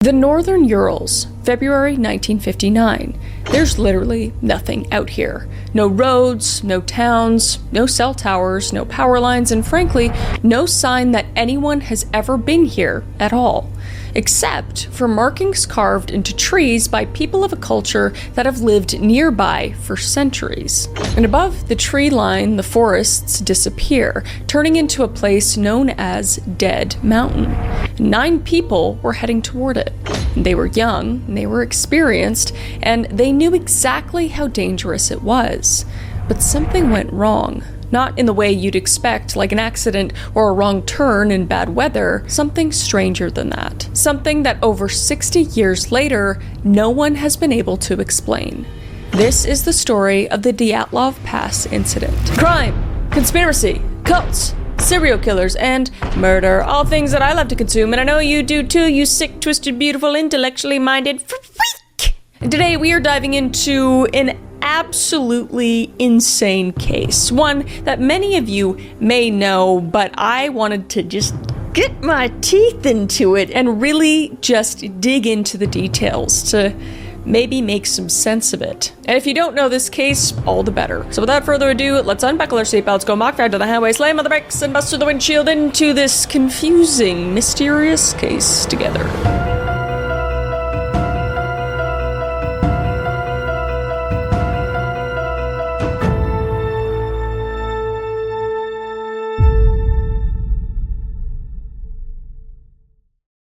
The Northern Urals, February 1959. There's literally nothing out here. No roads, no towns, no cell towers, no power lines, and frankly, no sign that anyone has ever been here at all. Except for markings carved into trees by people of a culture that have lived nearby for centuries. And above the tree line, the forests disappear, turning into a place known as Dead Mountain. 9 people were heading toward it. They were young, they were experienced, and they knew exactly how dangerous it was. But something went wrong. Not in the way you'd expect, like an accident or a wrong turn in bad weather, something stranger than that. Something that over 60 years later, no one has been able to explain. This is the story of the Dyatlov Pass incident. Crime, conspiracy, cults, serial killers, and murder. All things that I love to consume, and I know you do too, you sick, twisted, beautiful, intellectually minded freak! And today we are diving into an absolutely insane case. One that many of you may know, but I wanted to just get my teeth into it and really just dig into the details to maybe make some sense of it. And if you don't know this case, all the better. So without further ado, let's unbuckle our seatbelts, go Mach 5 to the highway, slam on the brakes, and bust through the windshield into this confusing, mysterious case together.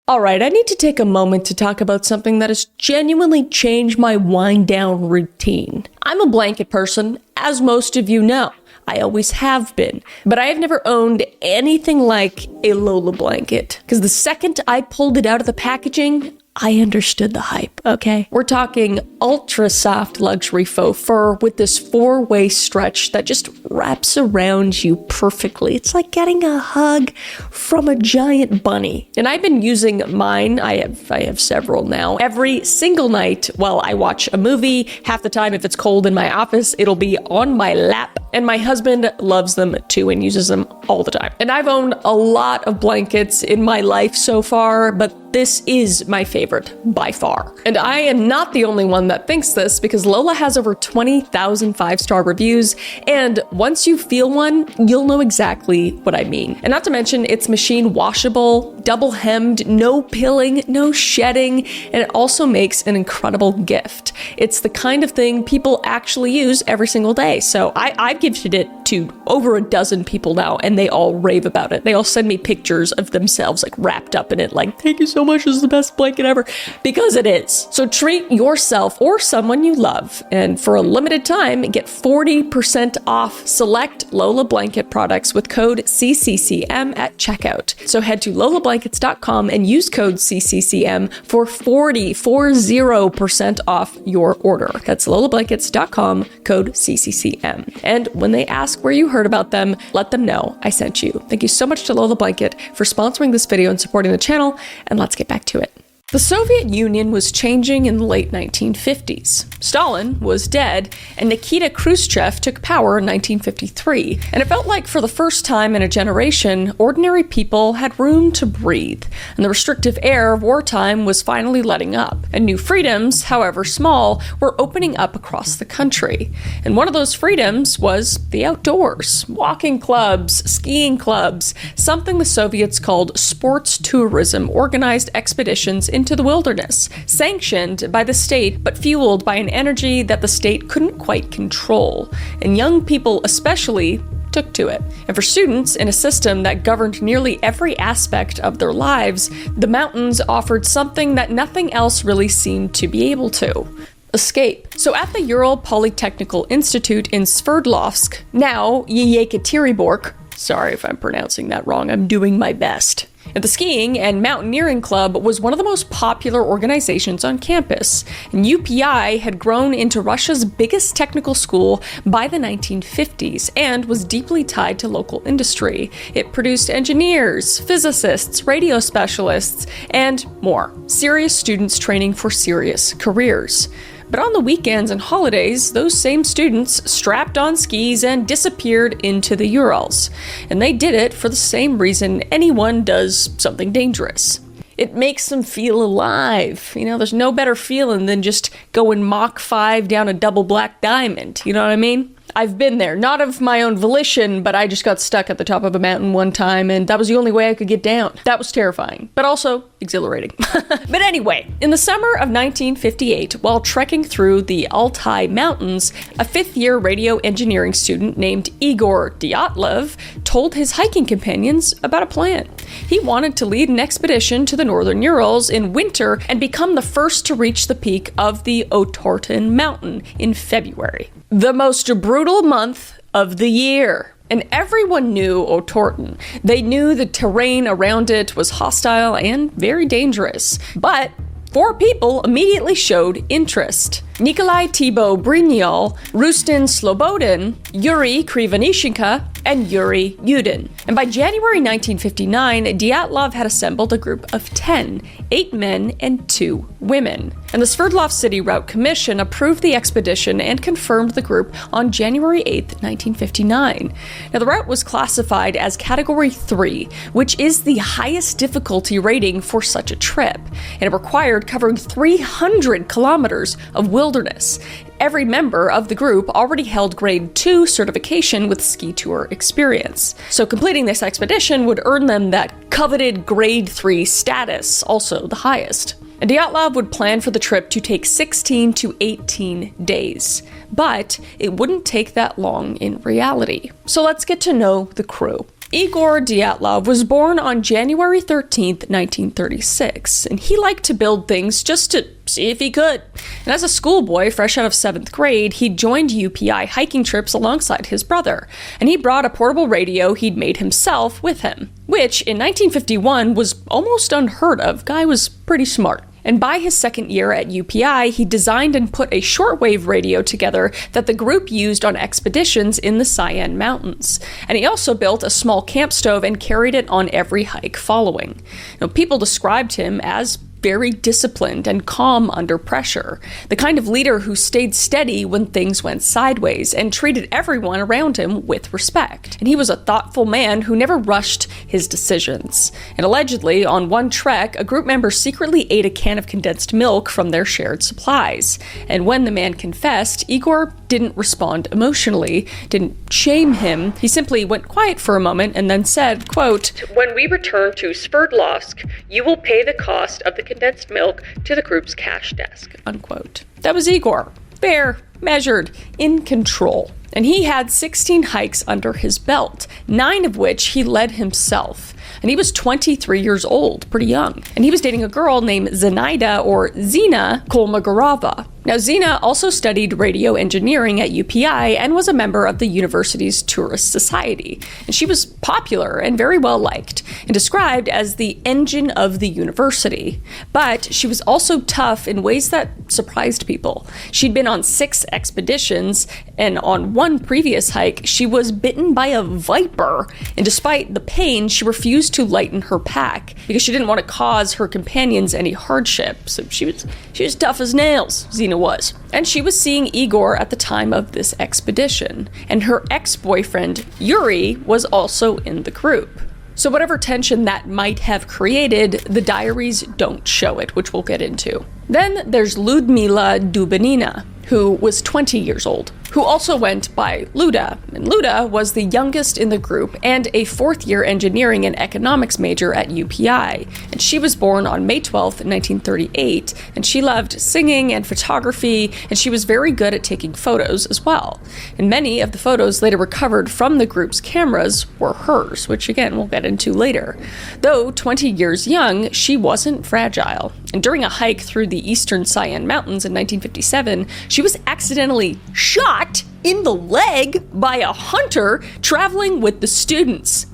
Alright, I need to take a moment to talk about something that has genuinely changed my wind-down routine. I'm a blanket person, as most of you know. I always have been. But I have never owned anything like a Lola blanket. Because the second I pulled it out of the packaging, I understood the hype, okay? We're talking ultra soft luxury faux fur with this 4-way stretch that just wraps around you perfectly. It's like getting a hug from a giant bunny. And I've been using mine, I have several now, every single night while I watch a movie. Half the time, if it's cold in my office, it'll be on my lap. And my husband loves them too and uses them all the time. And I've owned a lot of blankets in my life so far, but this is my favorite by far. And I am not the only one that thinks this, because Lola has over 20,000 5-star reviews, and once you feel one, you'll know exactly what I mean. And not to mention, it's machine washable, double hemmed, no pilling, no shedding, and it also makes an incredible gift. It's the kind of thing people actually use every single day. So I've gifted it to over a dozen people now, and they all rave about it. They all send me pictures of themselves like wrapped up in it, like, thank you so much, this is the best blanket ever, because it is. So treat yourself or someone you love, and for a limited time, get 40% off select Lola blanket products with code CCCM at checkout. So head to lolablankets.com and use code CCCM for 40% off your order. That's lolablankets.com, code CCCM. And when they ask where you heard about them, let them know I sent you. Thank you so much to Lola Blanket for sponsoring this video and supporting the channel, and let's get back to it. The Soviet Union was changing in the late 1950s. Stalin was dead, and Nikita Khrushchev took power in 1953. And it felt like for the first time in a generation, ordinary people had room to breathe, and the restrictive air of wartime was finally letting up. And new freedoms, however small, were opening up across the country. And one of those freedoms was the outdoors. Walking clubs, skiing clubs, something the Soviets called sports tourism, organized expeditions into the wilderness, sanctioned by the state but fueled by an energy that the state couldn't quite control. And young people especially took to it. And for students in a system that governed nearly every aspect of their lives, the mountains offered something that nothing else really seemed to be able to: escape. So at the Ural Polytechnical Institute in Sverdlovsk, now Yekaterinburg, sorry if I'm pronouncing that wrong, I'm doing my best. And the Skiing and Mountaineering Club was one of the most popular organizations on campus, and UPI had grown into Russia's biggest technical school by the 1950s and was deeply tied to local industry. It produced engineers, physicists, radio specialists, and more. Serious students training for serious careers. But on the weekends and holidays, those same students strapped on skis and disappeared into the Urals. And they did it for the same reason anyone does something dangerous: It makes them feel alive. You know, there's no better feeling than just going Mach 5 down a double black diamond. You know what I mean? I've been there, not of my own volition, but I just got stuck at the top of a mountain one time, and that was the only way I could get down. That was terrifying, but also exhilarating. But anyway, in the summer of 1958, while trekking through the Altai Mountains, a fifth-year radio engineering student named Igor Dyatlov told his hiking companions about a plan. He wanted to lead an expedition to the northern Urals in winter and become the first to reach the peak of the Otorten Mountain in February, the most brutal month of the year. And everyone knew Otorten. They knew the terrain around it was hostile and very dangerous. But 4 people immediately showed interest. Nikolai Thibault Brignol, Rustin Slobodin, Yuri Krivonishenko, and Yuri Yudin. And by January 1959, Dyatlov had assembled a group of 10, 8 men and 2 women. And the Sverdlov City Route Commission approved the expedition and confirmed the group on January 8, 1959. Now, the route was classified as Category 3, which is the highest difficulty rating for such a trip, and it required covering 300 kilometers of wilderness. Every member of the group already held Grade 2 certification with ski tour experience. So completing this expedition would earn them that coveted Grade 3 status, also the highest. And Dyatlov would plan for the trip to take 16 to 18 days. But it wouldn't take that long in reality. So let's get to know the crew. Igor Dyatlov was born on January 13th, 1936, and he liked to build things just to see if he could. And as a schoolboy, fresh out of 7th grade, he joined UPI hiking trips alongside his brother, and he brought a portable radio he'd made himself with him, which in 1951 was almost unheard of. Guy was pretty smart. And by his second year at UPI, he designed and put a shortwave radio together that the group used on expeditions in the Cheyenne Mountains. And he also built a small camp stove and carried it on every hike following. Now, people described him as very disciplined and calm under pressure, the kind of leader who stayed steady when things went sideways and treated everyone around him with respect. And he was a thoughtful man who never rushed his decisions. And allegedly, on one trek, a group member secretly ate a can of condensed milk from their shared supplies. And when the man confessed, Igor didn't respond emotionally, didn't shame him. He simply went quiet for a moment and then said, quote, "When we return to Sverdlovsk, you will pay the cost of the condensed milk to the group's cash desk," unquote. That was Igor. Fair, measured, in control. And he had 16 hikes under his belt, 9 of which he led himself. And he was 23 years old, pretty young. And he was dating a girl named Zenaida, or Zina, Kolmogorova. Now, Zina also studied radio engineering at UPI and was a member of the university's tourist society. And she was popular and very well liked, and described as the engine of the university. But she was also tough in ways that surprised people. She'd been on 6 expeditions, and on one previous hike, she was bitten by a viper. And despite the pain, she refused to lighten her pack because she didn't want to cause her companions any hardship. So she was tough as nails, Zina was. And she was seeing Igor at the time of this expedition. And her ex-boyfriend, Yuri, was also in the group. So whatever tension that might have created, the diaries don't show it, which we'll get into. Then there's Ludmila Dubanina, who was 20 years old, who also went by Luda. And Luda was the youngest in the group and a 4th-year engineering and economics major at UPI. And she was born on May 12th, 1938, and she loved singing and photography, and she was very good at taking photos as well. And many of the photos later recovered from the group's cameras were hers, which again we'll get into later. Though 20 years young, she wasn't fragile. And during a hike through the eastern Cheyenne Mountains in 1957, she was accidentally shot in the leg by a hunter traveling with the students.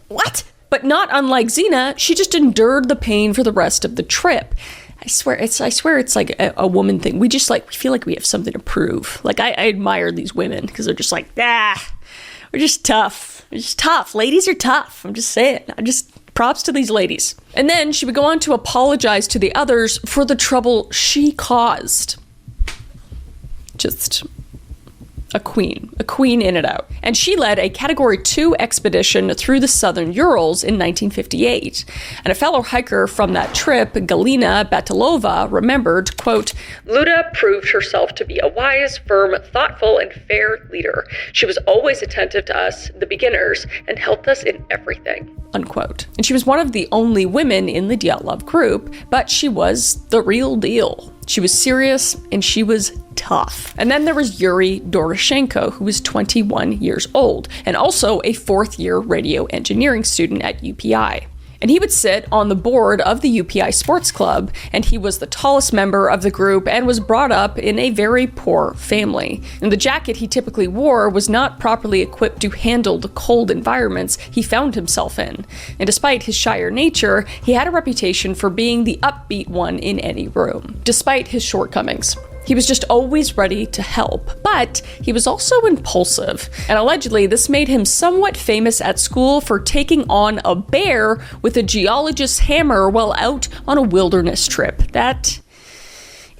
What? But not unlike Zina, she just endured the pain for the rest of the trip. I swear it's like a woman thing. We feel like we have something to prove. Like, I admire these women because they're just like, we're just tough. We're just tough. Ladies are tough. I'm just saying. Props to these ladies. And then she would go on to apologize to the others for the trouble she caused. Just A queen in and out. And she led a Category 2 expedition through the southern Urals in 1958. And a fellow hiker from that trip, Galina Batalova, remembered, quote, "Luda proved herself to be a wise, firm, thoughtful, and fair leader. She was always attentive to us, the beginners, and helped us in everything." Unquote. And she was one of the only women in the Dyatlov group, but she was the real deal. She was serious and she was tough. And then there was Yuri Doroshenko, who was 21 years old, and also a fourth-year radio engineering student at UPI. And he would sit on the board of the UPI Sports Club, and he was the tallest member of the group and was brought up in a very poor family. And the jacket he typically wore was not properly equipped to handle the cold environments he found himself in. And despite his shyer nature, he had a reputation for being the upbeat one in any room, despite his shortcomings. He was just always ready to help, but he was also impulsive, and allegedly this made him somewhat famous at school for taking on a bear with a geologist's hammer while out on a wilderness trip. That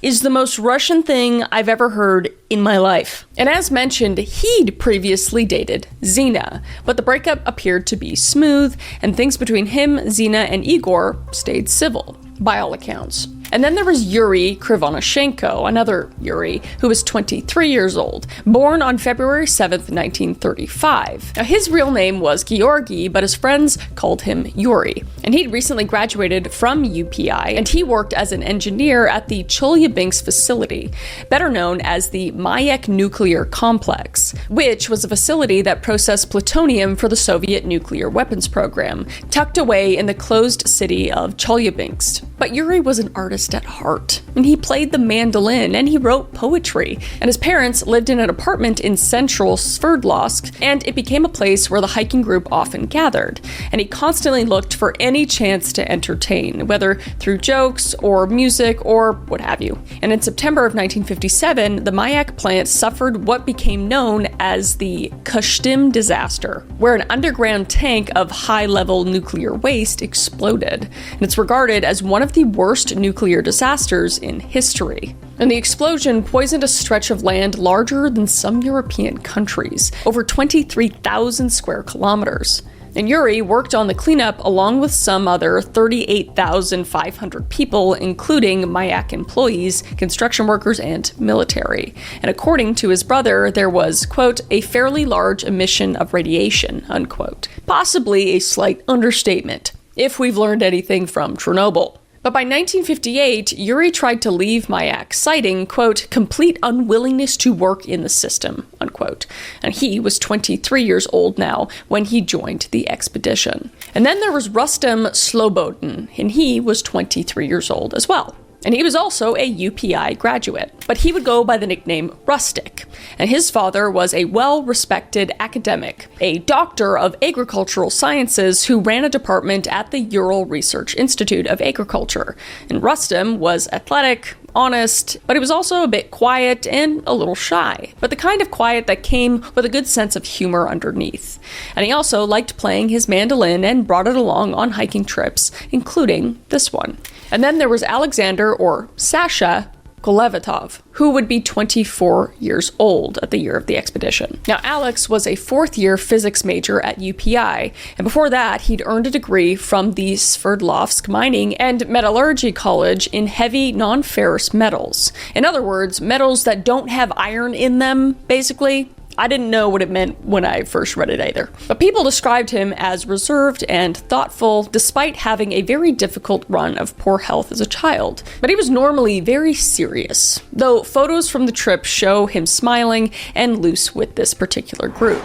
is the most Russian thing I've ever heard in my life. And as mentioned, he'd previously dated Zina, but the breakup appeared to be smooth, and things between him, Zina, and Igor stayed civil, by all accounts. And then there was Yuri Krivonoshenko, another Yuri, who was 23 years old, born on February 7th, 1935. Now, his real name was Georgy, but his friends called him Yuri. And he'd recently graduated from UPI, and he worked as an engineer at the Chelyabinsk facility, better known as the Mayak Nuclear Complex, which was a facility that processed plutonium for the Soviet nuclear weapons program, tucked away in the closed city of Chelyabinsk. But Yuri was an artist at heart, and he played the mandolin and he wrote poetry. And his parents lived in an apartment in central Sverdlovsk, and it became a place where the hiking group often gathered. And he constantly looked for any chance to entertain, whether through jokes or music or what have you. And in September of 1957, the Mayak plant suffered what became known as the Kashtim disaster, where an underground tank of high-level nuclear waste exploded. And it's regarded as one of the worst nuclear disasters in history. And the explosion poisoned a stretch of land larger than some European countries, over 23,000 square kilometers. And Yuri worked on the cleanup along with some other 38,500 people, including Mayak employees, construction workers, and military. And according to his brother, there was, quote, a fairly large emission of radiation, unquote. Possibly a slight understatement, if we've learned anything from Chernobyl. But by 1958, Yuri tried to leave Mayak, citing, quote, complete unwillingness to work in the system, unquote. And he was 23 years old now when he joined the expedition. And then there was Rustem Slobodin, and he was 23 years old as well. And he was also a UPI graduate, but he would go by the nickname Rustic. And his father was a well-respected academic, a doctor of agricultural sciences who ran a department at the Ural Research Institute of Agriculture. And Rustem was athletic, honest, but he was also a bit quiet and a little shy, but the kind of quiet that came with a good sense of humor underneath. And he also liked playing his mandolin and brought it along on hiking trips, including this one. And then there was Alexander, or Sasha, Kolevatov, who would be 24 years old at the year of the expedition. Now, Alex was a fourth-year physics major at UPI, and before that, he'd earned a degree from the Sverdlovsk Mining and Metallurgy College in heavy non-ferrous metals. In other words, metals that don't have iron in them, basically. I didn't know what it meant when I first read it either. But people described him as reserved and thoughtful, despite having a very difficult run of poor health as a child. But he was normally very serious, though photos from the trip show him smiling and loose with this particular group.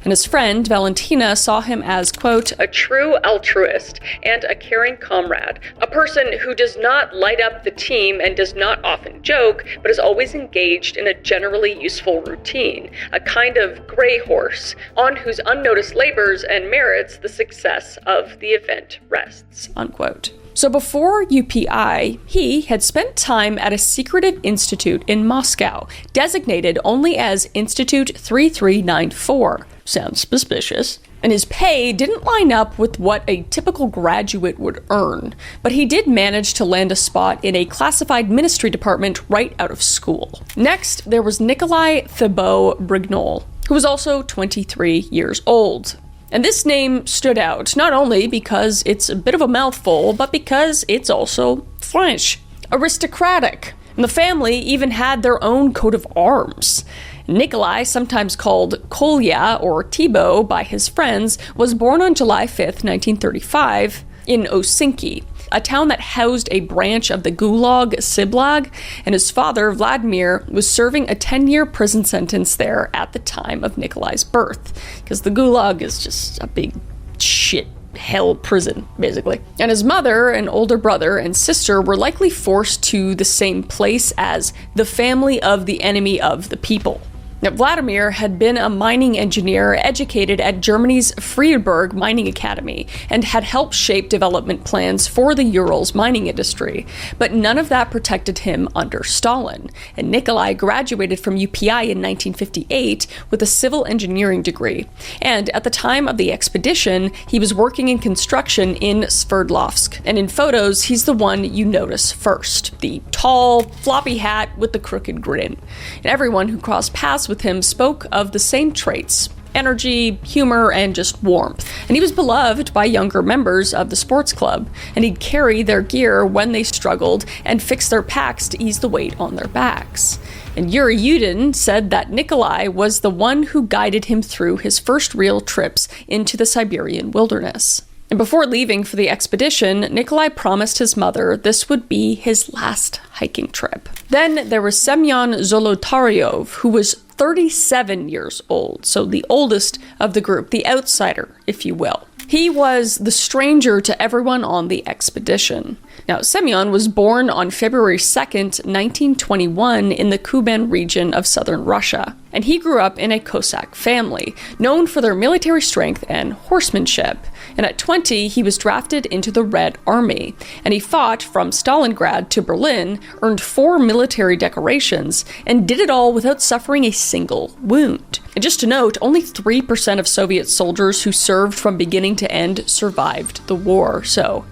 And his friend, Valentina, saw him as, quote, a true altruist and a caring comrade, a person who does not light up the team and does not often joke, but is always engaged in a generally useful routine, a kind of gray horse, on whose unnoticed labors and merits the success of the event rests, unquote. So before UPI, he had spent time at a secretive institute in Moscow, designated only as Institute 3394. Sounds suspicious. And his pay didn't line up with what a typical graduate would earn, but he did manage to land a spot in a classified ministry department right out of school. Next, there was Nikolai Thibault Brignol, who was also 23 years old. And this name stood out not only because it's a bit of a mouthful, but because it's also French, aristocratic. And the family even had their own coat of arms. Nikolai, sometimes called Kolya or Thibault by his friends, was born on July 5th, 1935, in Osinki, a town that housed a branch of the Gulag Siblag, and his father, Vladimir, was serving a 10-year prison sentence there at the time of Nikolai's birth, because the Gulag is just a big shit hell prison, basically. And his mother, an older brother, and sister were likely forced to the same place as the family of the enemy of the people. Now, Vladimir had been a mining engineer educated at Germany's Freiburg Mining Academy and had helped shape development plans for the Urals mining industry, but none of that protected him under Stalin. And Nikolai graduated from UPI in 1958 with a civil engineering degree. And at the time of the expedition, he was working in construction in Sverdlovsk. And in photos, he's the one you notice first, the tall, floppy hat with the crooked grin. And everyone who crossed paths with him spoke of the same traits: energy, humor, and just warmth. And he was beloved by younger members of the sports club, and he'd carry their gear when they struggled and fix their packs to ease the weight on their backs. And Yuri Yudin said that Nikolai was the one who guided him through his first real trips into the Siberian wilderness. And before leaving for the expedition, Nikolai promised his mother this would be his last hiking trip. Then there was Semyon Zolotaryov, who was 37 years old, so the oldest of the group, the outsider, if you will. He was the stranger to everyone on the expedition. Now, Semyon was born on February 2nd, 1921 in the Kuban region of southern Russia, and he grew up in a Cossack family, known for their military strength and horsemanship. And at 20, he was drafted into the Red Army, and he fought from Stalingrad to Berlin, earned 4 military decorations, and did it all without suffering a single wound. And just to note, only 3% of Soviet soldiers who served from beginning to end survived the war, so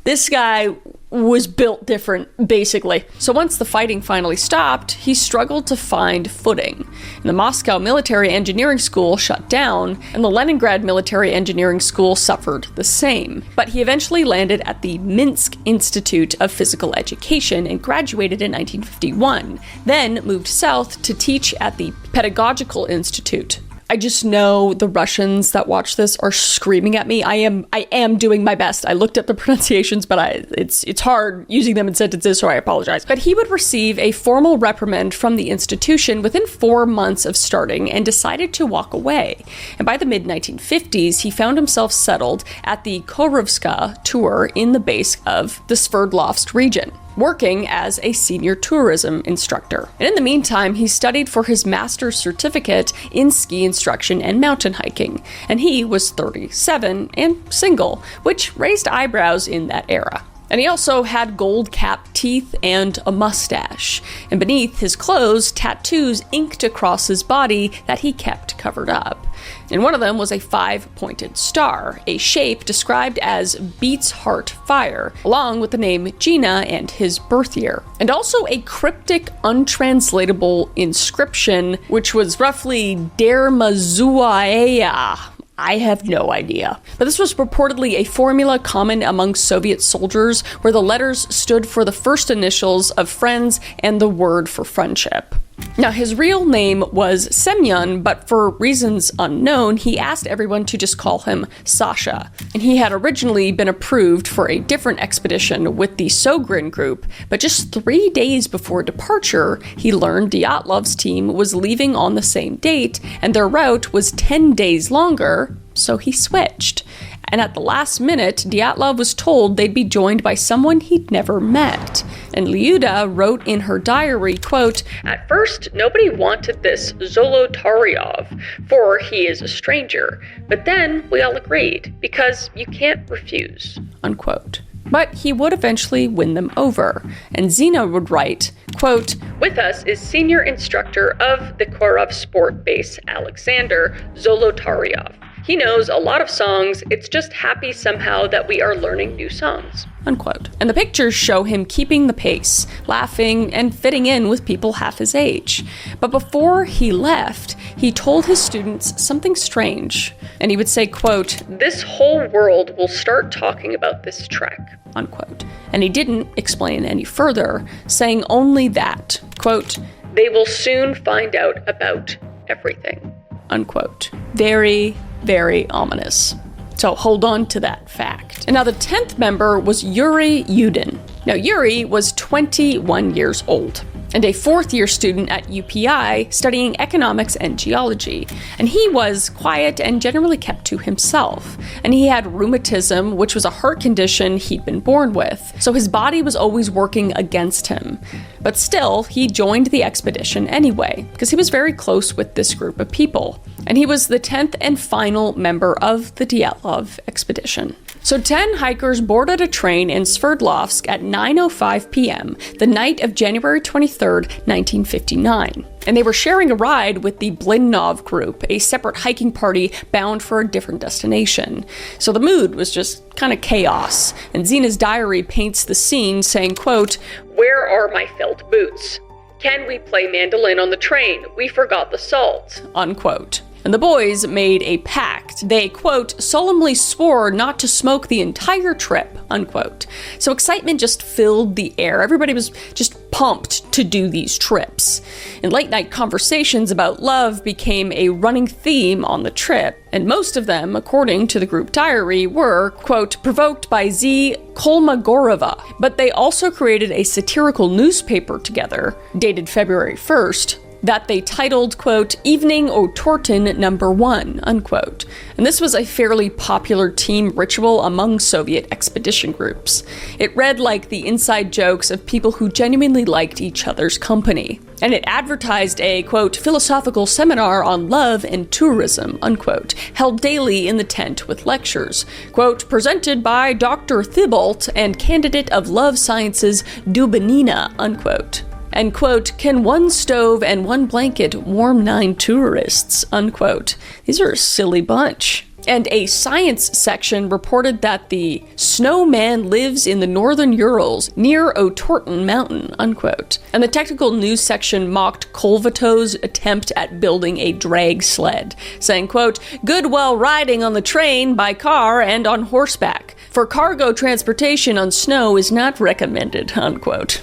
this guy was built different, basically. So once the fighting finally stopped, he struggled to find footing. And the Moscow Military Engineering School shut down, and the Leningrad Military Engineering School suffered the same. But he eventually landed at the Minsk Institute of Physical Education and graduated in 1951, then moved south to teach at the Pedagogical Institute. I just know the Russians that watch this are screaming at me. I am doing my best. I looked up the pronunciations, but it's hard using them in sentences, so I apologize. But he would receive a formal reprimand from the institution within 4 months of starting and decided to walk away. And by the mid-1950s, he found himself settled at the Korovska tour in the base of the Sverdlovsk region, working as a senior tourism instructor. And in the meantime, he studied for his master's certificate in ski instruction and mountain hiking. And he was 37 and single, which raised eyebrows in that era. And he also had gold-capped teeth and a mustache. And beneath his clothes, tattoos inked across his body that he kept covered up. And one of them was a 5-pointed star, a shape described as Beat's heart fire, along with the name Gina and his birth year. And also a cryptic, untranslatable inscription, which was roughly Dermazuaea. I have no idea. But this was purportedly a formula common among Soviet soldiers where the letters stood for the first initials of friends and the word for friendship. Now, his real name was Semyon, but for reasons unknown, he asked everyone to just call him Sasha. And he had originally been approved for a different expedition with the Sogrin group, but just 3 days before departure, he learned Dyatlov's team was leaving on the same date, and their route was 10 days longer, so he switched. And at the last minute, Dyatlov was told they'd be joined by someone he'd never met. And Lyuda wrote in her diary, quote, "At first, nobody wanted this Zolotaryov, for he is a stranger. But then we all agreed, because you can't refuse," unquote. But he would eventually win them over. And Zina would write, quote, "With us is senior instructor of the Korov sport base, Alexander Zolotaryov. He knows a lot of songs, it's just happy somehow that we are learning new songs. Unquote. And the pictures show him keeping the pace, laughing, and fitting in with people half his age. But before he left, he told his students something strange. And he would say, quote, "This whole world will start talking about this track," unquote. And he didn't explain any further, saying only that, quote, "They will soon find out about everything," unquote. Very, very ominous. So hold on to that fact. And now the 10th member was Yuri Yudin. Now Yuri was 21 years old and a fourth-year student at UPI studying economics and geology. And he was quiet and generally kept to himself. And he had rheumatism, which was a heart condition he'd been born with. So his body was always working against him. But still, he joined the expedition anyway, because he was very close with this group of people. And he was the 10th and final member of the Dyatlov expedition. So 10 hikers boarded a train in Sverdlovsk at 9:05 p.m. the night of January 23rd, 1959. And they were sharing a ride with the Blinov group, a separate hiking party bound for a different destination. So the mood was just kind of chaos. And Zena's diary paints the scene saying, quote, "Where are my felt boots? Can we play mandolin on the train? We forgot the salt," unquote. And the boys made a pact. They, quote, solemnly swore not to smoke the entire trip, unquote. So excitement just filled the air. Everybody was just pumped to do these trips. And late night conversations about love became a running theme on the trip. And most of them, according to the group diary, were, quote, provoked by Z. Kolmogorova. But they also created a satirical newspaper together, dated February 1st, that they titled, quote, Evening o Tortin number 1, unquote. And this was a fairly popular team ritual among Soviet expedition groups. It read like the inside jokes of people who genuinely liked each other's company. And it advertised a, quote, philosophical seminar on love and tourism, unquote, held daily in the tent with lectures, quote, presented by Dr. Thibault and candidate of love sciences Dubinina, unquote. And, quote, can one stove and one blanket warm 9 tourists, unquote. These are a silly bunch. And a science section reported that the snowman lives in the northern Urals near Otorten Mountain, unquote. And the technical news section mocked Kolvato's attempt at building a drag sled, saying, quote, good while riding on the train, by car, and on horseback. For cargo transportation on snow is not recommended, unquote.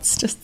It's just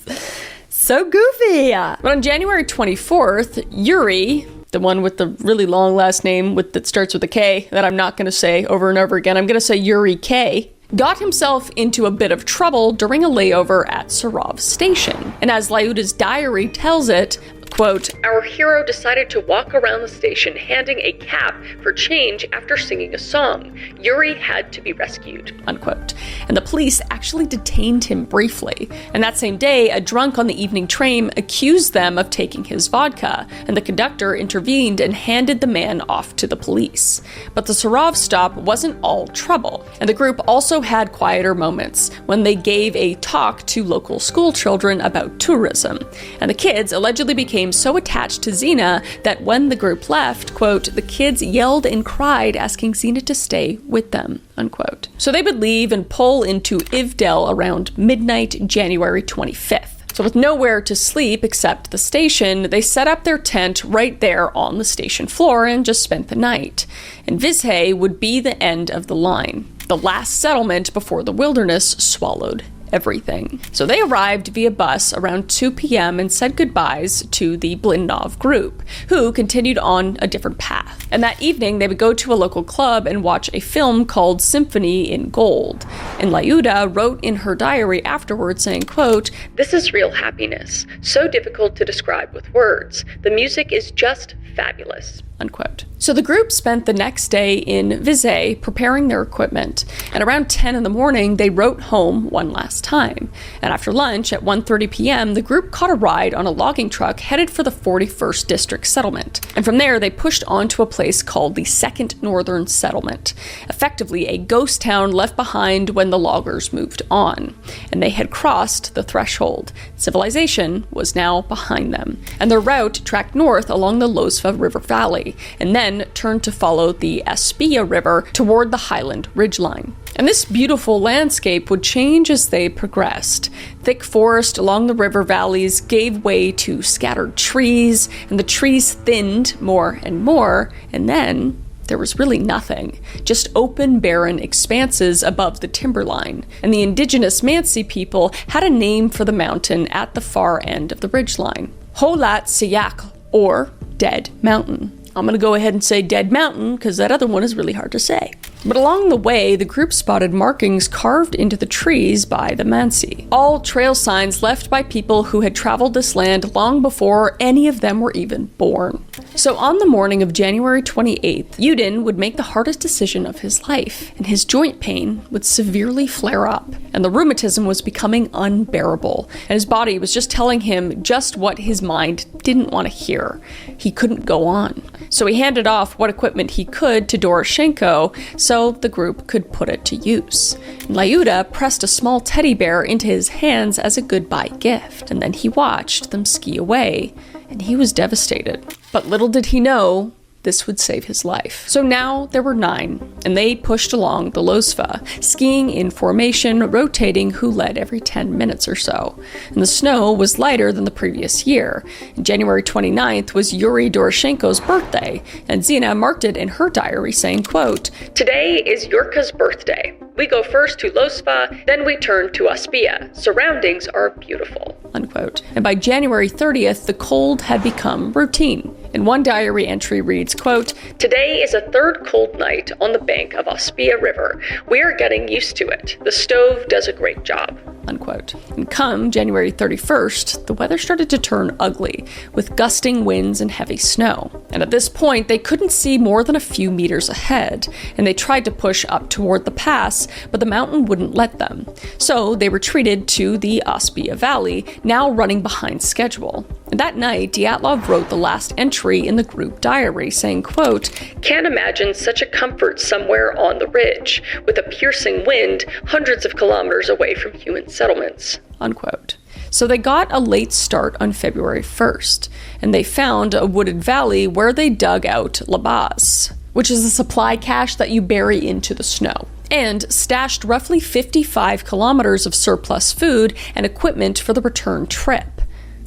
so goofy. But on January 24th, Yuri, the one with the really long last name that starts with a K that I'm not going to say over and over again, I'm going to say Yuri K, got himself into a bit of trouble during a layover at Sarov Station. And as Lyuda's diary tells it, quote, our hero decided to walk around the station handing a cap for change after singing a song. Yuri had to be rescued, unquote. And the police actually detained him briefly. And that same day, a drunk on the evening train accused them of taking his vodka, and the conductor intervened and handed the man off to the police. But the Sarov stop wasn't all trouble, and the group also had quieter moments when they gave a talk to local school children about tourism. And the kids allegedly became so attached to Zena that when the group left, quote, the kids yelled and cried asking Zena to stay with them, unquote. So they would leave and pull into Ivdel around midnight, January 25th. So with nowhere to sleep except the station, they set up their tent right there on the station floor and just spent the night. And Vizhay would be the end of the line, the last settlement before the wilderness swallowed everything. So they arrived via bus around 2 p.m. and said goodbyes to the Blinov group, who continued on a different path. And that evening, they would go to a local club and watch a film called Symphony in Gold. And Lyuda wrote in her diary afterwards saying, quote, this is real happiness, so difficult to describe with words. The music is just fabulous, unquote. So the group spent the next day in Vizhay preparing their equipment, and around 10 in the morning, they wrote home one last time. And after lunch at 1:30 p.m., the group caught a ride on a logging truck headed for the 41st District Settlement. And from there, they pushed on to a place called the 2nd Northern Settlement, effectively a ghost town left behind when the loggers moved on. And they had crossed the threshold. Civilization was now behind them. And their route tracked north along the Losva River Valley, and then then turned to follow the Aspia River toward the highland ridgeline. And this beautiful landscape would change as they progressed. Thick forest along the river valleys gave way to scattered trees, and the trees thinned more and more, and then there was really nothing, just open, barren expanses above the timberline. And the indigenous Mansi people had a name for the mountain at the far end of the ridgeline: Holat Siyak, or Dead Mountain. I'm going to go ahead and say Dead Mountain because that other one is really hard to say. But along the way, the group spotted markings carved into the trees by the Mansi, all trail signs left by people who had traveled this land long before any of them were even born. So on the morning of January 28th, Yudin would make the hardest decision of his life, and his joint pain would severely flare up, and the rheumatism was becoming unbearable, and his body was just telling him just what his mind didn't want to hear. He couldn't go on. So he handed off what equipment he could to Doroshenko so the group could put it to use. Lyuda pressed a small teddy bear into his hands as a goodbye gift, and then he watched them ski away, and he was devastated. But little did he know, this would save his life. So now there were 9, and they pushed along the Losva, skiing in formation, rotating who led every 10 minutes or so. And the snow was lighter than the previous year. And January 29th was Yuri Doroshenko's birthday, and Zina marked it in her diary saying, quote, "Today is Yurka's birthday. We go first to Losva, then we turn to Aspia. Surroundings are beautiful," unquote. And by January 30th, the cold had become routine. And one diary entry reads, quote, "Today is a third cold night on the bank of Aspia River. We are getting used to it. The stove does a great job," unquote. And come January 31st, the weather started to turn ugly, with gusting winds and heavy snow. And at this point, they couldn't see more than a few meters ahead, and they tried to push up toward the pass, but the mountain wouldn't let them. So they retreated to the Aspia Valley, now running behind schedule. And that night, Dyatlov wrote the last entry in the group diary, saying, quote, "Can't imagine such a comfort somewhere on the ridge, with a piercing wind hundreds of kilometers away from human settlements," unquote. So they got a late start on February 1st, and they found a wooded valley where they dug out labaz, which is a supply cache that you bury into the snow, and stashed roughly 55 kilometers of surplus food and equipment for the return trip.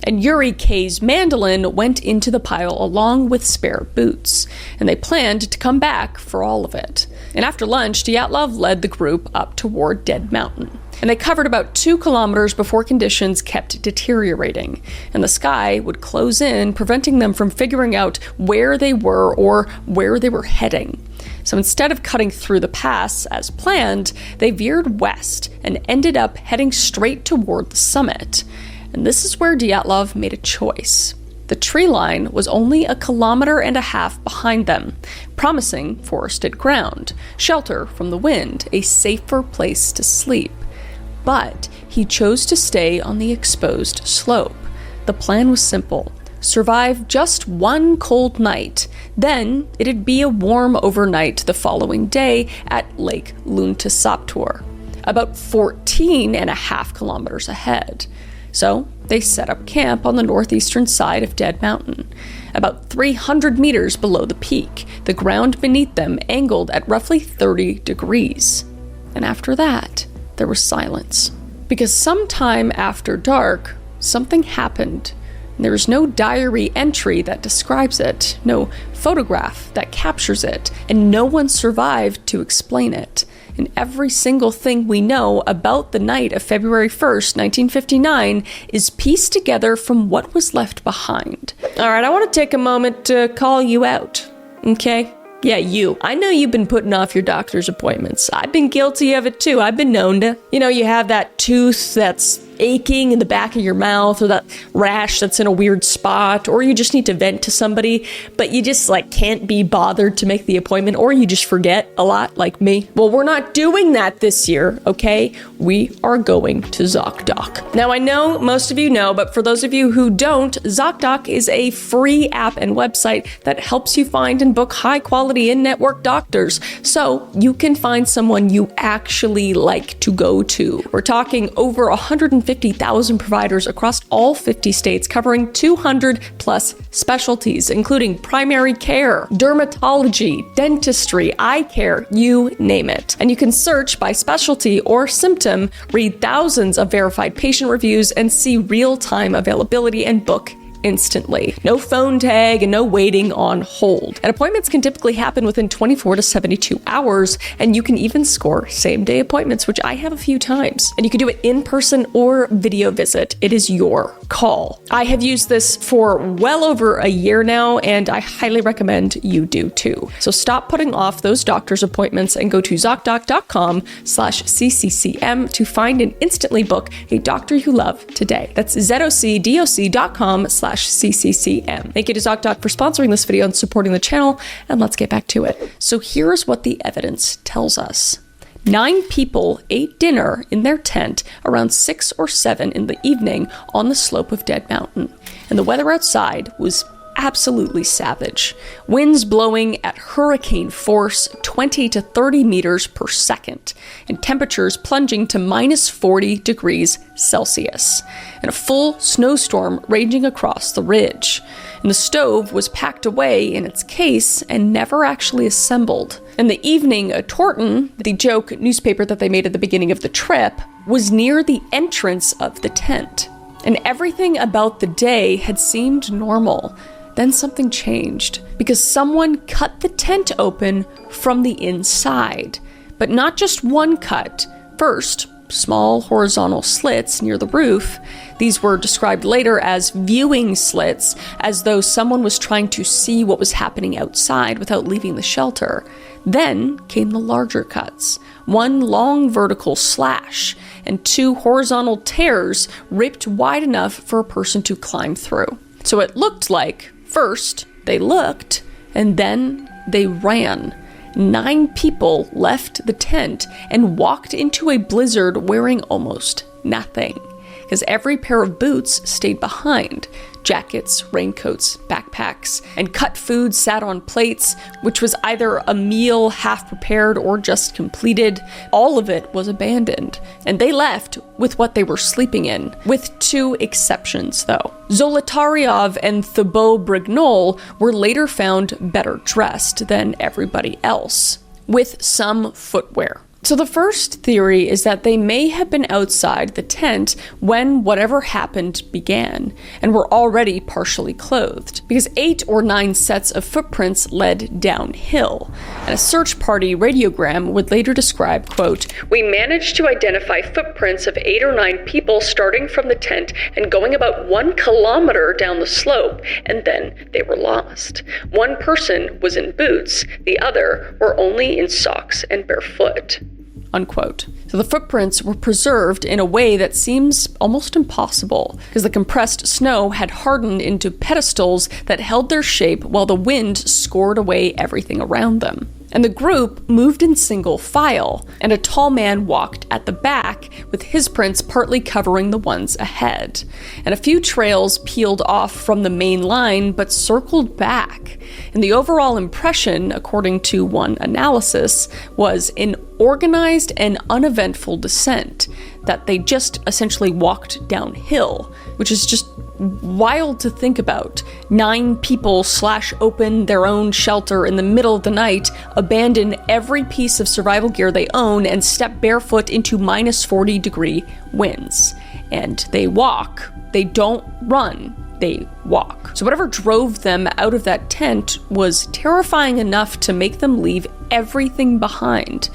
And Yuri K's mandolin went into the pile along with spare boots, and they planned to come back for all of it. And after lunch, Dyatlov led the group up toward Dead Mountain. And they covered about 2 kilometers before conditions kept deteriorating, and the sky would close in, preventing them from figuring out where they were or where they were heading. So instead of cutting through the pass as planned, they veered west and ended up heading straight toward the summit. And this is where Dyatlov made a choice. The tree line was only 1.5 kilometers behind them, promising forested ground, shelter from the wind, a safer place to sleep. But he chose to stay on the exposed slope. The plan was simple: survive just one cold night, then it'd be a warm overnight the following day at Lake Luntasaptur, about 14.5 kilometers ahead. So they set up camp on the northeastern side of Dead Mountain, about 300 meters below the peak, the ground beneath them angled at roughly 30 degrees. And after that, there was silence. Because sometime after dark, something happened. And there is no diary entry that describes it, no photograph that captures it, and no one survived to explain it. And every single thing we know about the night of February 1st, 1959, is pieced together from what was left behind. All right, I want to take a moment to call you out, okay? Yeah, you. I know you've been putting off your doctor's appointments. I've been guilty of it too. I've been known to. You have that tooth that's aching in the back of your mouth, or that rash that's in a weird spot, or you just need to vent to somebody, but you just can't be bothered to make the appointment, or you just forget a lot like me. Well, we're not doing that this year, okay? We are going to ZocDoc. Now, I know most of you know, but for those of you who don't, ZocDoc is a free app and website that helps you find and book high quality in-network doctors, so you can find someone you actually like to go to. We're talking over 150 150,000 providers across all 50 states, covering 200 plus specialties, including primary care, dermatology, dentistry, eye care, you name it. And you can search by specialty or symptom, read thousands of verified patient reviews, and see real-time availability and book instantly. No phone tag and no waiting on hold. And appointments can typically happen within 24 to 72 hours, and you can even score same-day appointments, which I have a few times. And you can do it in person or video visit. It is your call. I have used this for well over a year now, and I highly recommend you do too. So stop putting off those doctor's appointments and go to ZocDoc.com/CCCM to find and instantly book a doctor you love today. That's ZocDoc.com/CCCM. Thank you to ZocDoc for sponsoring this video and supporting the channel, and let's get back to it. So here's what the evidence tells us. 9 people ate dinner in their tent around 6 or 7 in the evening on the slope of Dead Mountain, and the weather outside was absolutely savage. Winds blowing at hurricane force, 20 to 30 meters per second, and temperatures plunging to minus 40 degrees Celsius, and a full snowstorm raging across the ridge. And the stove was packed away in its case and never actually assembled. And the Evening Torton, the joke newspaper that they made at the beginning of the trip, was near the entrance of the tent. And everything about the day had seemed normal. Then something changed, because someone cut the tent open from the inside. But not just one cut. First, small horizontal slits near the roof. These were described later as viewing slits, as though someone was trying to see what was happening outside without leaving the shelter. Then came the larger cuts. One long vertical slash, and 2 horizontal tears ripped wide enough for a person to climb through. So it looked like, first, they looked, and then they ran. 9 people left the tent and walked into a blizzard wearing almost nothing, because every pair of boots stayed behind. Jackets, raincoats, backpacks, and cut food sat on plates, which was either a meal half prepared or just completed. All of it was abandoned, and they left with what they were sleeping in, with 2 exceptions though. Zolotaryov and Thibault-Brignol were later found better dressed than everybody else, with some footwear. So the first theory is that they may have been outside the tent when whatever happened began, and were already partially clothed, because 8 or 9 sets of footprints led downhill. And a search party radiogram would later describe, quote, "We managed to identify footprints of 8 or 9 people starting from the tent and going about 1 kilometer down the slope, and then they were lost. One person was in boots, the other were only in socks and barefoot." Unquote. So the footprints were preserved in a way that seems almost impossible, because the compressed snow had hardened into pedestals that held their shape while the wind scored away everything around them. And the group moved in single file, and a tall man walked at the back, with his prints partly covering the ones ahead. And a few trails peeled off from the main line, but circled back. And the overall impression, according to one analysis, was an organized and uneventful descent, that they just essentially walked downhill, which is just wild to think about. 9 people slash open their own shelter in the middle of the night, abandon every piece of survival gear they own, and step barefoot into minus 40 degree winds. And they walk. They don't run. They walk. So whatever drove them out of that tent was terrifying enough to make them leave everything behind,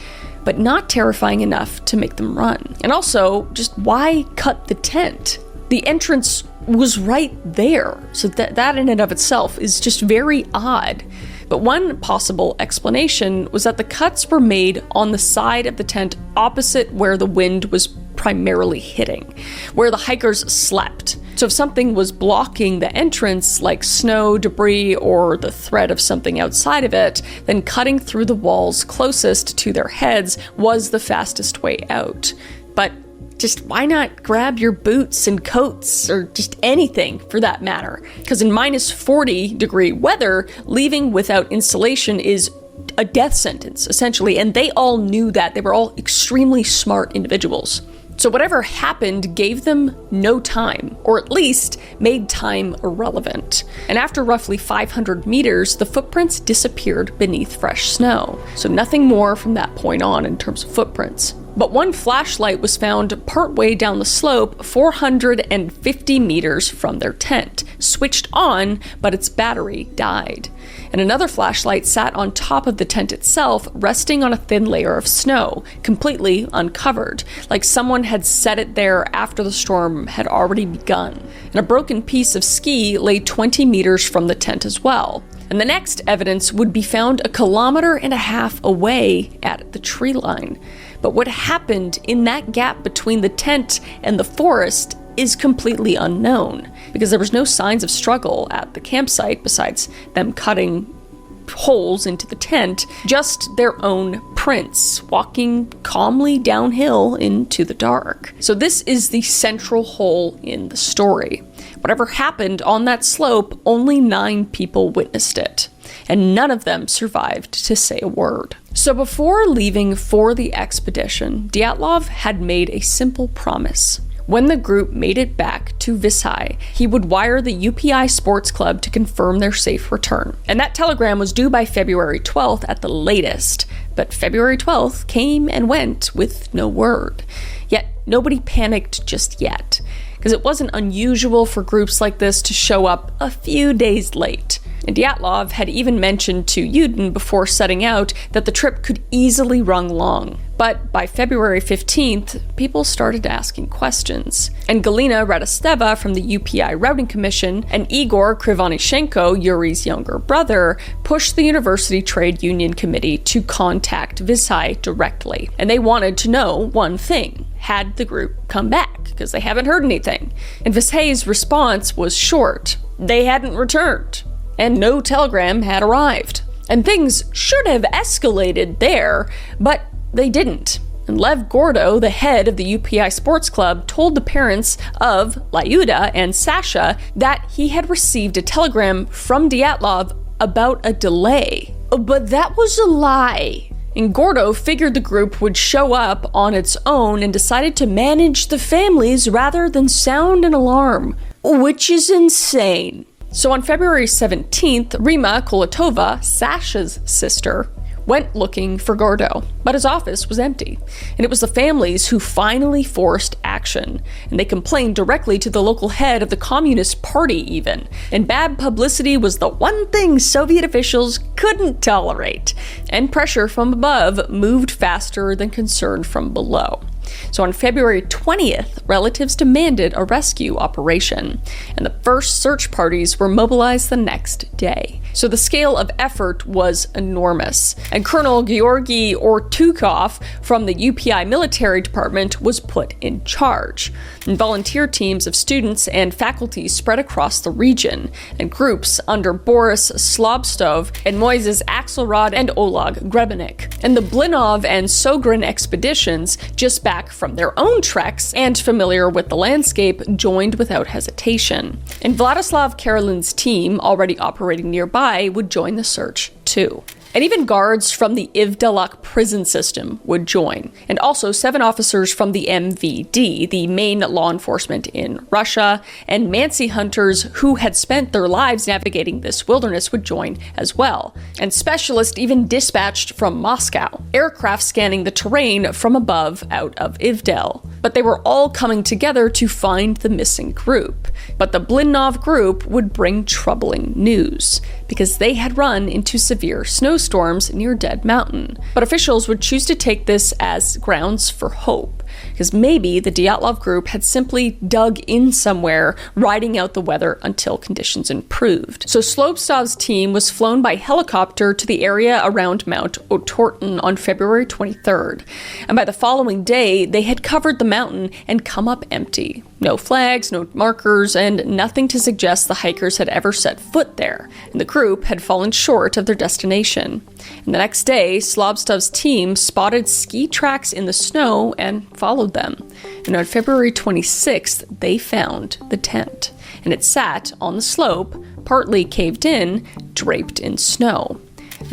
but not terrifying enough to make them run. And also, just why cut the tent? The entrance was right there, so that in and of itself is just very odd. But one possible explanation was that the cuts were made on the side of the tent opposite where the wind was primarily hitting, where the hikers slept. So if something was blocking the entrance, like snow, debris, or the threat of something outside of it, then cutting through the walls closest to their heads was the fastest way out. But just why not grab your boots and coats, or just anything for that matter? Because in minus 40 degree weather, leaving without insulation is a death sentence, essentially, and they all knew that. They were all extremely smart individuals. So whatever happened gave them no time, or at least made time irrelevant. And after roughly 500 meters, the footprints disappeared beneath fresh snow. So nothing more from that point on in terms of footprints. But one flashlight was found partway down the slope, 450 meters from their tent, switched on, but its battery died. And another flashlight sat on top of the tent itself, resting on a thin layer of snow, completely uncovered, like someone had set it there after the storm had already begun. And a broken piece of ski lay 20 meters from the tent as well. And the next evidence would be found 1.5 kilometers away at the tree line. But what happened in that gap between the tent and the forest is completely unknown, because there was no signs of struggle at the campsite besides them cutting holes into the tent, just their own prints walking calmly downhill into the dark. So this is the central hole in the story. Whatever happened on that slope, only 9 people witnessed it, and none of them survived to say a word. So before leaving for the expedition, Dyatlov had made a simple promise. When the group made it back to Visay, he would wire the UPI Sports Club to confirm their safe return. And that telegram was due by February 12th at the latest. But February 12th came and went with no word. Yet nobody panicked just yet, because it wasn't unusual for groups like this to show up a few days late. And Dyatlov had even mentioned to Yudin before setting out that the trip could easily run long. But by February 15th, people started asking questions. And Galina Radisteva from the UPI Routing Commission and Igor Krivonishenko, Yuri's younger brother, pushed the University Trade Union Committee to contact Visay directly. And they wanted to know one thing: had the group come back? Because they haven't heard anything. And Visay's response was short: they hadn't returned, and no telegram had arrived. And things should have escalated there, but they didn't. And Lev Gordo, the head of the UPI Sports Club, told the parents of Lyuda and Sasha that he had received a telegram from Dyatlov about a delay. But that was a lie. And Gordo figured the group would show up on its own and decided to manage the families rather than sound an alarm, which is insane. So on February 17th, Rima Kolotova, Sasha's sister, went looking for Gordo, but his office was empty. And it was the families who finally forced action. And they complained directly to the local head of the Communist Party even. And bad publicity was the one thing Soviet officials couldn't tolerate. And pressure from above moved faster than concern from below. So on February 20th, relatives demanded a rescue operation, and the first search parties were mobilized the next day. So the scale of effort was enormous, and Colonel Georgy Ortukov from the UPI military department was put in charge. And volunteer teams of students and faculty spread across the region, and groups under Boris Slobstov and Moises Axelrod and Oleg Grebenik. And the Blinov and Sogrin expeditions, just back from their own treks and familiar with the landscape, joined without hesitation. And Vladislav Karelin's team, already operating nearby, would join the search too. And even guards from the Ivdelak prison system would join. And also 7 officers from the MVD, the main law enforcement in Russia, and Mansi hunters who had spent their lives navigating this wilderness would join as well. And specialists even dispatched from Moscow, aircraft scanning the terrain from above out of Ivdel. But they were all coming together to find the missing group. But the Blinov group would bring troubling news, because they had run into severe snowstorms near Dead Mountain. But officials would choose to take this as grounds for hope, because maybe the Dyatlov group had simply dug in somewhere, riding out the weather until conditions improved. So Slobstov's team was flown by helicopter to the area around Mount Otorten on February 23rd. And by the following day, they had covered the mountain and come up empty. No flags, no markers, and nothing to suggest the hikers had ever set foot there. And the group had fallen short of their destination. And the next day, Slobstov's team spotted ski tracks in the snow and followed them. And on February 26th, they found the tent. And it sat on the slope, partly caved in, draped in snow.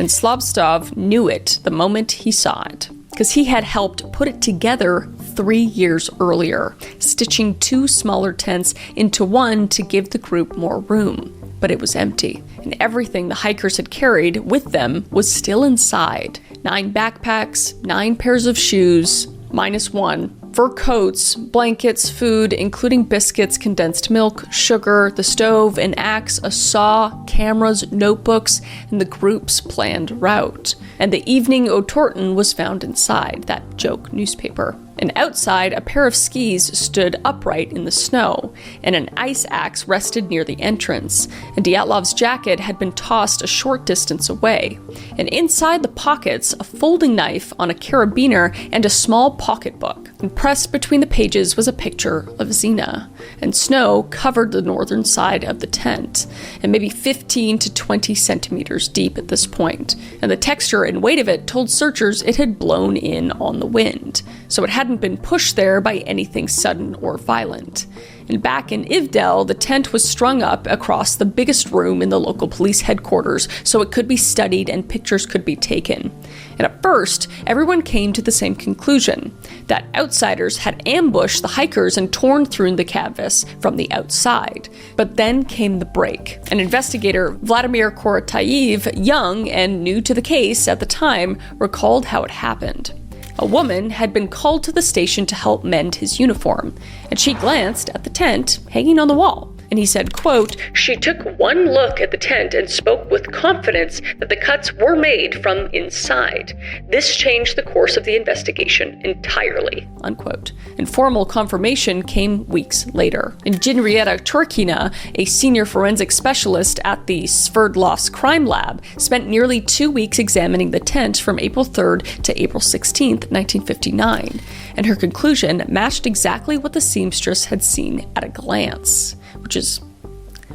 And Slobstov knew it the moment he saw it, because he had helped put it together 3 years earlier, stitching 2 smaller tents into one to give the group more room. But it was empty, and everything the hikers had carried with them was still inside. 9 backpacks, 9 pairs of shoes, -1, fur coats, blankets, food, including biscuits, condensed milk, sugar, the stove, an axe, a saw, cameras, notebooks, and the group's planned route. And the Evening O'Torton was found inside, that joke newspaper. And outside, a pair of skis stood upright in the snow, and an ice axe rested near the entrance, and Dyatlov's jacket had been tossed a short distance away. And inside the pockets, a folding knife on a carabiner and a small pocketbook. And pressed between the pages was a picture of Zina, and snow covered the northern side of the tent, and maybe 15 to 20 centimeters deep at this point. And the texture and weight of it told searchers it had blown in on the wind, so it hadn't been pushed there by anything sudden or violent. And back in Ivdel, the tent was strung up across the biggest room in the local police headquarters so it could be studied and pictures could be taken. And at first, everyone came to the same conclusion, that outsiders had ambushed the hikers and torn through the canvas from the outside. But then came the break. An investigator, Vladimir Korotayev, young and new to the case at the time, recalled how it happened. A woman had been called to the station to help mend his uniform, and she glanced at the tent hanging on the wall. And he said, quote, "She took one look at the tent and spoke with confidence that the cuts were made from inside. This changed the course of the investigation entirely," unquote. And formal confirmation came weeks later. And Jinrietta Turkina, a senior forensic specialist at the Sverdlovsk Crime Lab, spent nearly 2 weeks examining the tent from April 3rd to April 16th, 1959. And her conclusion matched exactly what the seamstress had seen at a glance, which is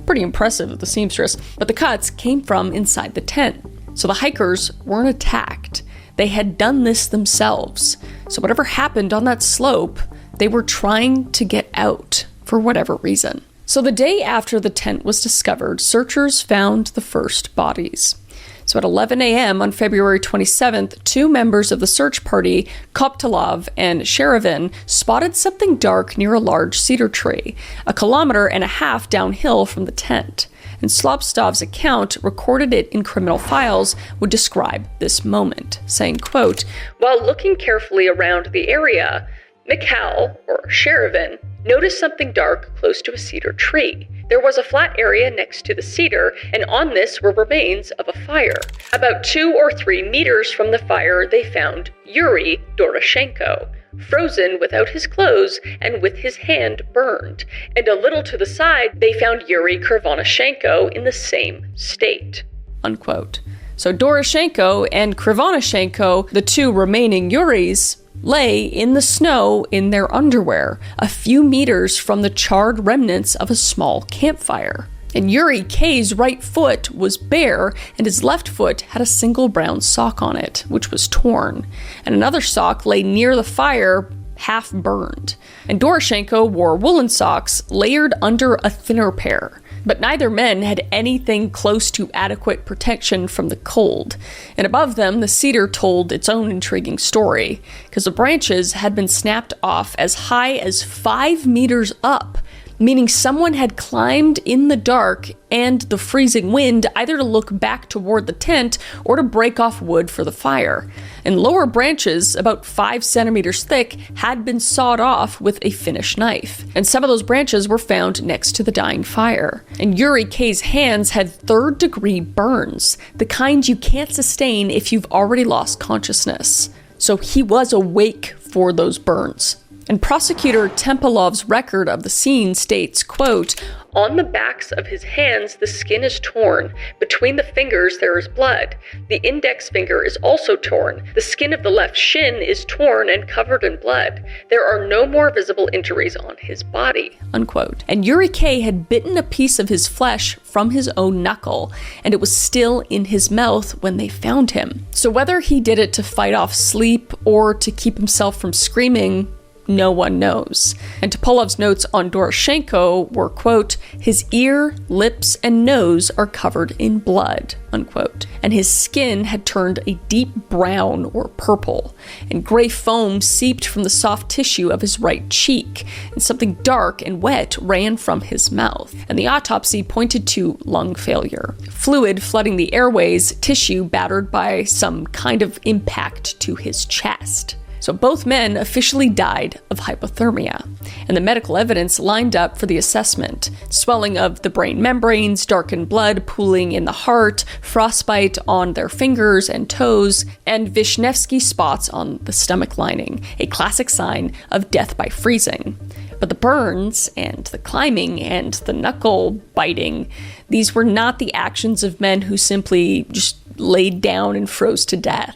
pretty impressive of the seamstress, but the cuts came from inside the tent. So the hikers weren't attacked. They had done this themselves. So whatever happened on that slope, they were trying to get out for whatever reason. So the day after the tent was discovered, searchers found the first bodies. So at 11 a.m. on February 27th, 2 members of the search party, Koptolov and Sherevin, spotted something dark near a large cedar tree, 1.5 kilometers downhill from the tent. And Slobstov's account, recorded it in criminal files, would describe this moment, saying, quote, "While looking carefully around the area, Mikhail, or Sherevin, noticed something dark close to a cedar tree. There was a flat area next to the cedar, and on this were remains of a fire. About 2 or 3 meters from the fire, they found Yuri Doroshenko, frozen without his clothes and with his hand burned. And a little to the side, they found Yuri Krivonashenko in the same state," unquote. So Doroshenko and Krivonashenko, the 2 remaining Yuris, lay in the snow in their underwear, a few meters from the charred remnants of a small campfire. And Yuri K's right foot was bare, and his left foot had a single brown sock on it, which was torn. And another sock lay near the fire, half burned. And Doroshenko wore woolen socks layered under a thinner pair. But neither men had anything close to adequate protection from the cold. And above them, the cedar told its own intriguing story, because the branches had been snapped off as high as 5 meters up, meaning someone had climbed in the dark and the freezing wind either to look back toward the tent or to break off wood for the fire. And lower branches, about 5 centimeters thick, had been sawed off with a finish knife. And some of those branches were found next to the dying fire. And Yuri K's hands had 3rd-degree burns, the kind you can't sustain if you've already lost consciousness. So he was awake for those burns. And prosecutor Tempelov's record of the scene states, quote, "On the backs of his hands, the skin is torn. Between the fingers, there is blood. The index finger is also torn. The skin of the left shin is torn and covered in blood. There are no more visible injuries on his body," unquote. And Yuri K had bitten a piece of his flesh from his own knuckle, and it was still in his mouth when they found him. So whether he did it to fight off sleep or to keep himself from screaming, no one knows. And Topolov's notes on Doroshenko were, quote, his ear, lips, and nose are covered in blood, unquote. And his skin had turned a deep brown or purple, and gray foam seeped from the soft tissue of his right cheek, and something dark and wet ran from his mouth. And the autopsy pointed to lung failure. Fluid flooding the airways, tissue battered by some kind of impact to his chest. So both men officially died of hypothermia, and the medical evidence lined up for the assessment. Swelling of the brain membranes, darkened blood pooling in the heart, frostbite on their fingers and toes, and Vishnevsky spots on the stomach lining, a classic sign of death by freezing. But the burns and the climbing and the knuckle biting, these were not the actions of men who simply just laid down and froze to death.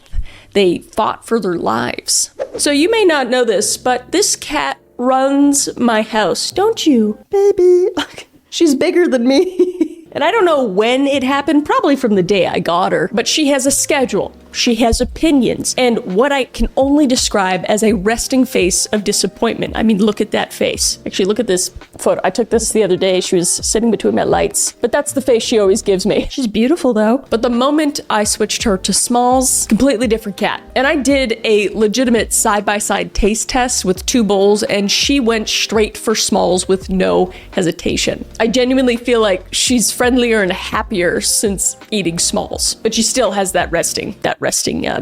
They fought for their lives. So you may not know this, but this cat runs my house, don't you, baby? She's bigger than me. And I don't know when it happened, probably from the day I got her, but she has a schedule. She has opinions, and what I can only describe as a resting face of disappointment. I mean, look at that face. Actually, look at this photo. I took this the other day. She was sitting between my lights, but that's the face she always gives me. She's beautiful, though. But the moment I switched her to Smalls, completely different cat. And I did a legitimate side-by-side taste test with 2 bowls, and she went straight for Smalls with no hesitation. I genuinely feel like she's friendlier and happier since eating Smalls, but she still has that resting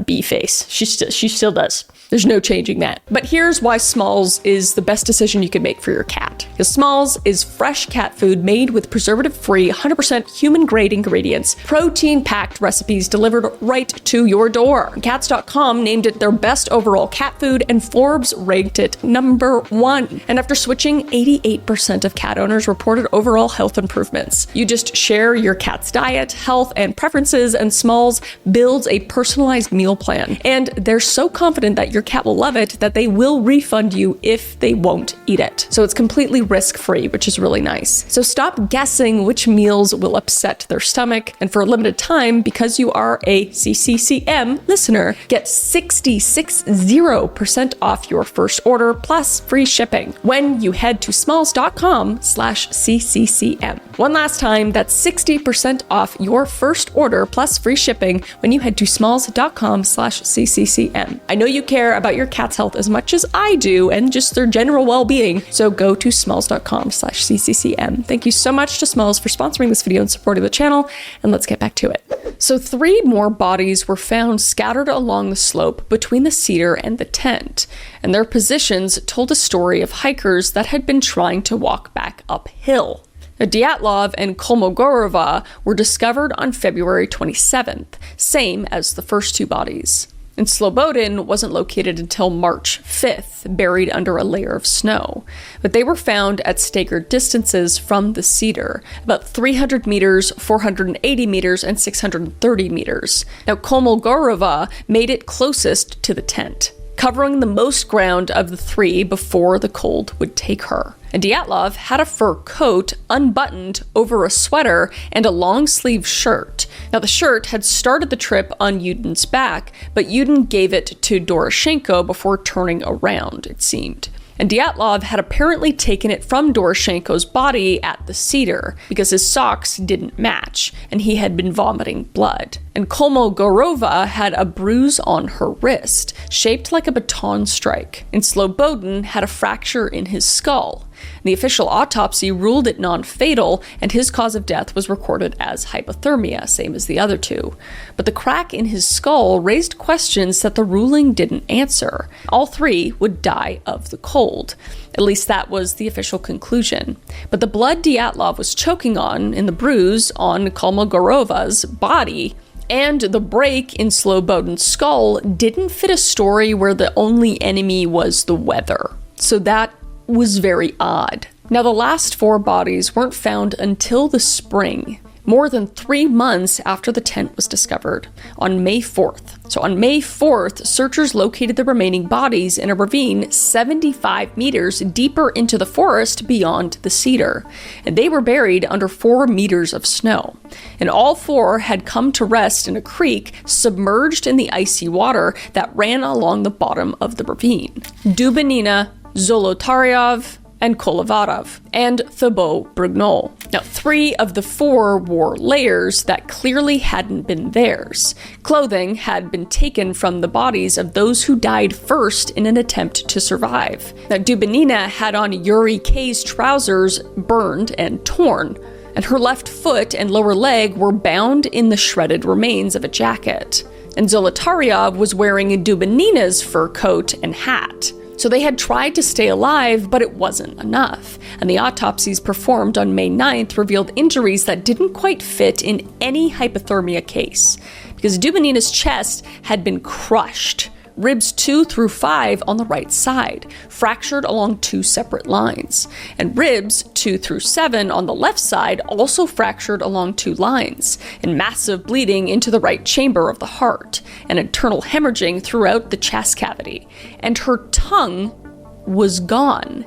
bee face. She still does. There's no changing that. But here's why Smalls is the best decision you can make for your cat. Because Smalls is fresh cat food made with preservative-free, 100% human-grade ingredients, protein-packed recipes delivered right to your door. Cats.com named it their best overall cat food, and Forbes ranked it number 1. And after switching, 88% of cat owners reported overall health improvements. You just share your cat's diet, health, and preferences, and Smalls builds a personalized meal plan. And they're so confident that your cat will love it that they will refund you if they won't eat it. So it's completely risk-free, which is really nice. So stop guessing which meals will upset their stomach, and for a limited time, because you are a CCCM listener, get 60% off your first order plus free shipping when you head to smalls.com/CCCM. One last time, that's 60% off your first order plus free shipping when you head to smalls.com/CCCM. I know you care about your cat's health as much as I do and just their general well-being, so go to smalls.com/CCCM. Thank you so much to Smalls for sponsoring this video and supporting the channel, and let's get back to it. So 3 more bodies were found scattered along the slope between the cedar and the tent, and their positions told a story of hikers that had been trying to walk back uphill. Dyatlov and Kolmogorova were discovered on February 27th, same as the first 2 bodies. And Slobodin wasn't located until March 5th, buried under a layer of snow. But they were found at staggered distances from the cedar, about 300 meters, 480 meters, and 630 meters. Now, Kolmogorova made it closest to the tent, covering the most ground of the 3 before the cold would take her. And Dyatlov had a fur coat unbuttoned over a sweater and a long-sleeve shirt. Now, the shirt had started the trip on Yudin's back, but Yudin gave it to Doroshenko before turning around, it seemed. And Dyatlov had apparently taken it from Doroshenko's body at the cedar because his socks didn't match, and he had been vomiting blood. And Kolmogorova had a bruise on her wrist, shaped like a baton strike, and Slobodin had a fracture in his skull. The official autopsy ruled it non-fatal, and his cause of death was recorded as hypothermia, same as the other 2. But the crack in his skull raised questions that the ruling didn't answer. All 3 would die of the cold. At least that was the official conclusion. But the blood Dyatlov was choking on in the bruise on Kolmogorova's body and the break in Slobodin's skull didn't fit a story where the only enemy was the weather. So that was very odd. Now, the last 4 bodies weren't found until the spring, more than 3 months after the tent was discovered, on May 4th. So on May 4th, searchers located the remaining bodies in a ravine 75 meters deeper into the forest beyond the cedar, and they were buried under 4 meters of snow. And all 4 had come to rest in a creek submerged in the icy water that ran along the bottom of the ravine. Dubinina, Zolotaryov, and Kolevatov, and Thibault-Brignol. Now, 3 of the 4 wore layers that clearly hadn't been theirs. Clothing had been taken from the bodies of those who died first in an attempt to survive. Now, Dubinina had on Yuri K's trousers burned and torn, and her left foot and lower leg were bound in the shredded remains of a jacket. And Zolotaryov was wearing Dubinina's fur coat and hat. So they had tried to stay alive, but it wasn't enough. And the autopsies performed on May 9th revealed injuries that didn't quite fit in any hypothermia case, because Dubinina's chest had been crushed. Ribs 2 through 5 on the right side, fractured along 2 separate lines. And ribs 2 through 7 on the left side also fractured along 2 lines, and massive bleeding into the right chamber of the heart, and internal hemorrhaging throughout the chest cavity. And her tongue was gone,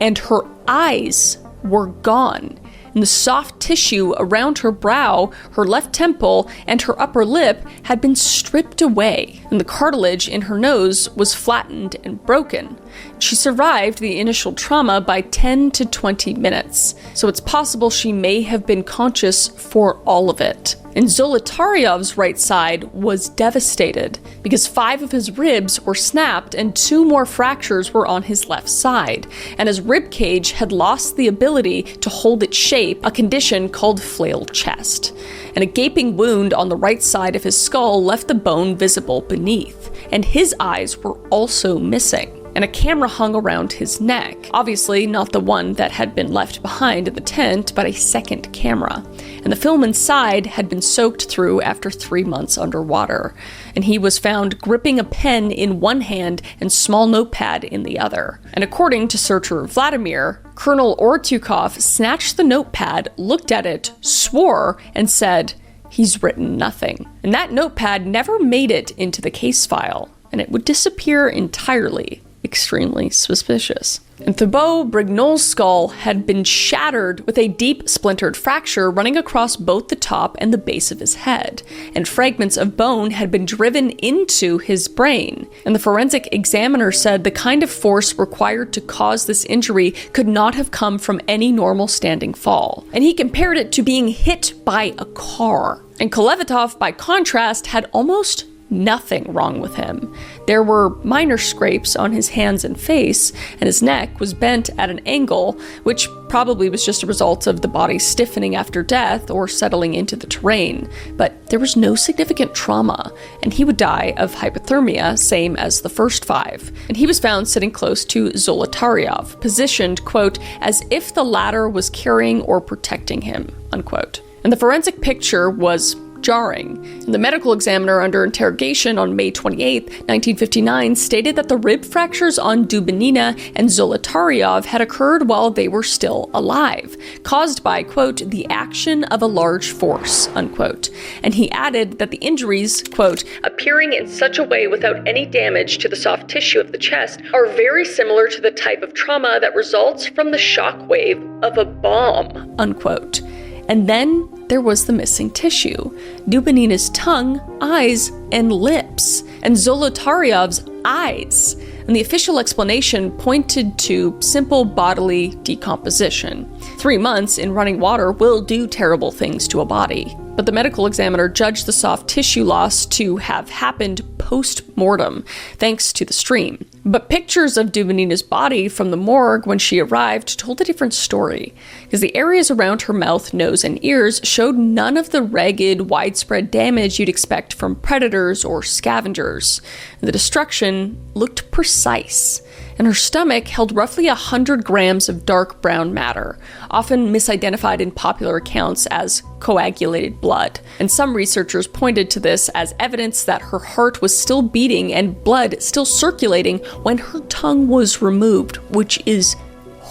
and her eyes were gone. And the soft tissue around her brow, her left temple, and her upper lip had been stripped away, and the cartilage in her nose was flattened and broken. She survived the initial trauma by 10 to 20 minutes, so it's possible she may have been conscious for all of it. And Zolotaryov's right side was devastated, because 5 of his ribs were snapped and 2 more fractures were on his left side, and his rib cage had lost the ability to hold its shape, a condition called flail chest. And a gaping wound on the right side of his skull left the bone visible beneath, and his eyes were also missing. And a camera hung around his neck. Obviously not the one that had been left behind in the tent, but a second camera. And the film inside had been soaked through after 3 months underwater. And he was found gripping a pen in one hand and small notepad in the other. And according to searcher Vladimir, Colonel Ortyukov snatched the notepad, looked at it, swore, and said, "He's written nothing." And that notepad never made it into the case file, and it would disappear entirely. Extremely suspicious. And Thibault-Brignol's skull had been shattered with a deep splintered fracture running across both the top and the base of his head, and fragments of bone had been driven into his brain. And the forensic examiner said the kind of force required to cause this injury could not have come from any normal standing fall. And he compared it to being hit by a car. And Kolevatov, by contrast, had almost nothing wrong with him. There were minor scrapes on his hands and face, and his neck was bent at an angle, which probably was just a result of the body stiffening after death or settling into the terrain. But there was no significant trauma, and he would die of hypothermia, same as the first 5. And he was found sitting close to Zolotaryov, positioned, quote, as if the latter was carrying or protecting him, unquote. And the forensic picture was jarring. The medical examiner under interrogation on May 28, 1959, stated that the rib fractures on Dubinina and Zolotaryov had occurred while they were still alive, caused by, quote, the action of a large force, unquote. And he added that the injuries, quote, appearing in such a way without any damage to the soft tissue of the chest, are very similar to the type of trauma that results from the shock wave of a bomb, unquote. And then there was the missing tissue, Dubinina's tongue, eyes, and lips, and Zolotaryov's eyes. And the official explanation pointed to simple bodily decomposition. 3 months in running water will do terrible things to a body. But the medical examiner judged the soft tissue loss to have happened post-mortem, thanks to the stream. But pictures of Dubinina's body from the morgue when she arrived told a different story, because the areas around her mouth, nose, and ears showed none of the ragged, widespread damage you'd expect from predators or scavengers. The destruction looked precise, and her stomach held roughly 100 grams of dark brown matter, often misidentified in popular accounts as coagulated blood. And some researchers pointed to this as evidence that her heart was still beating and blood still circulating when her tongue was removed, which is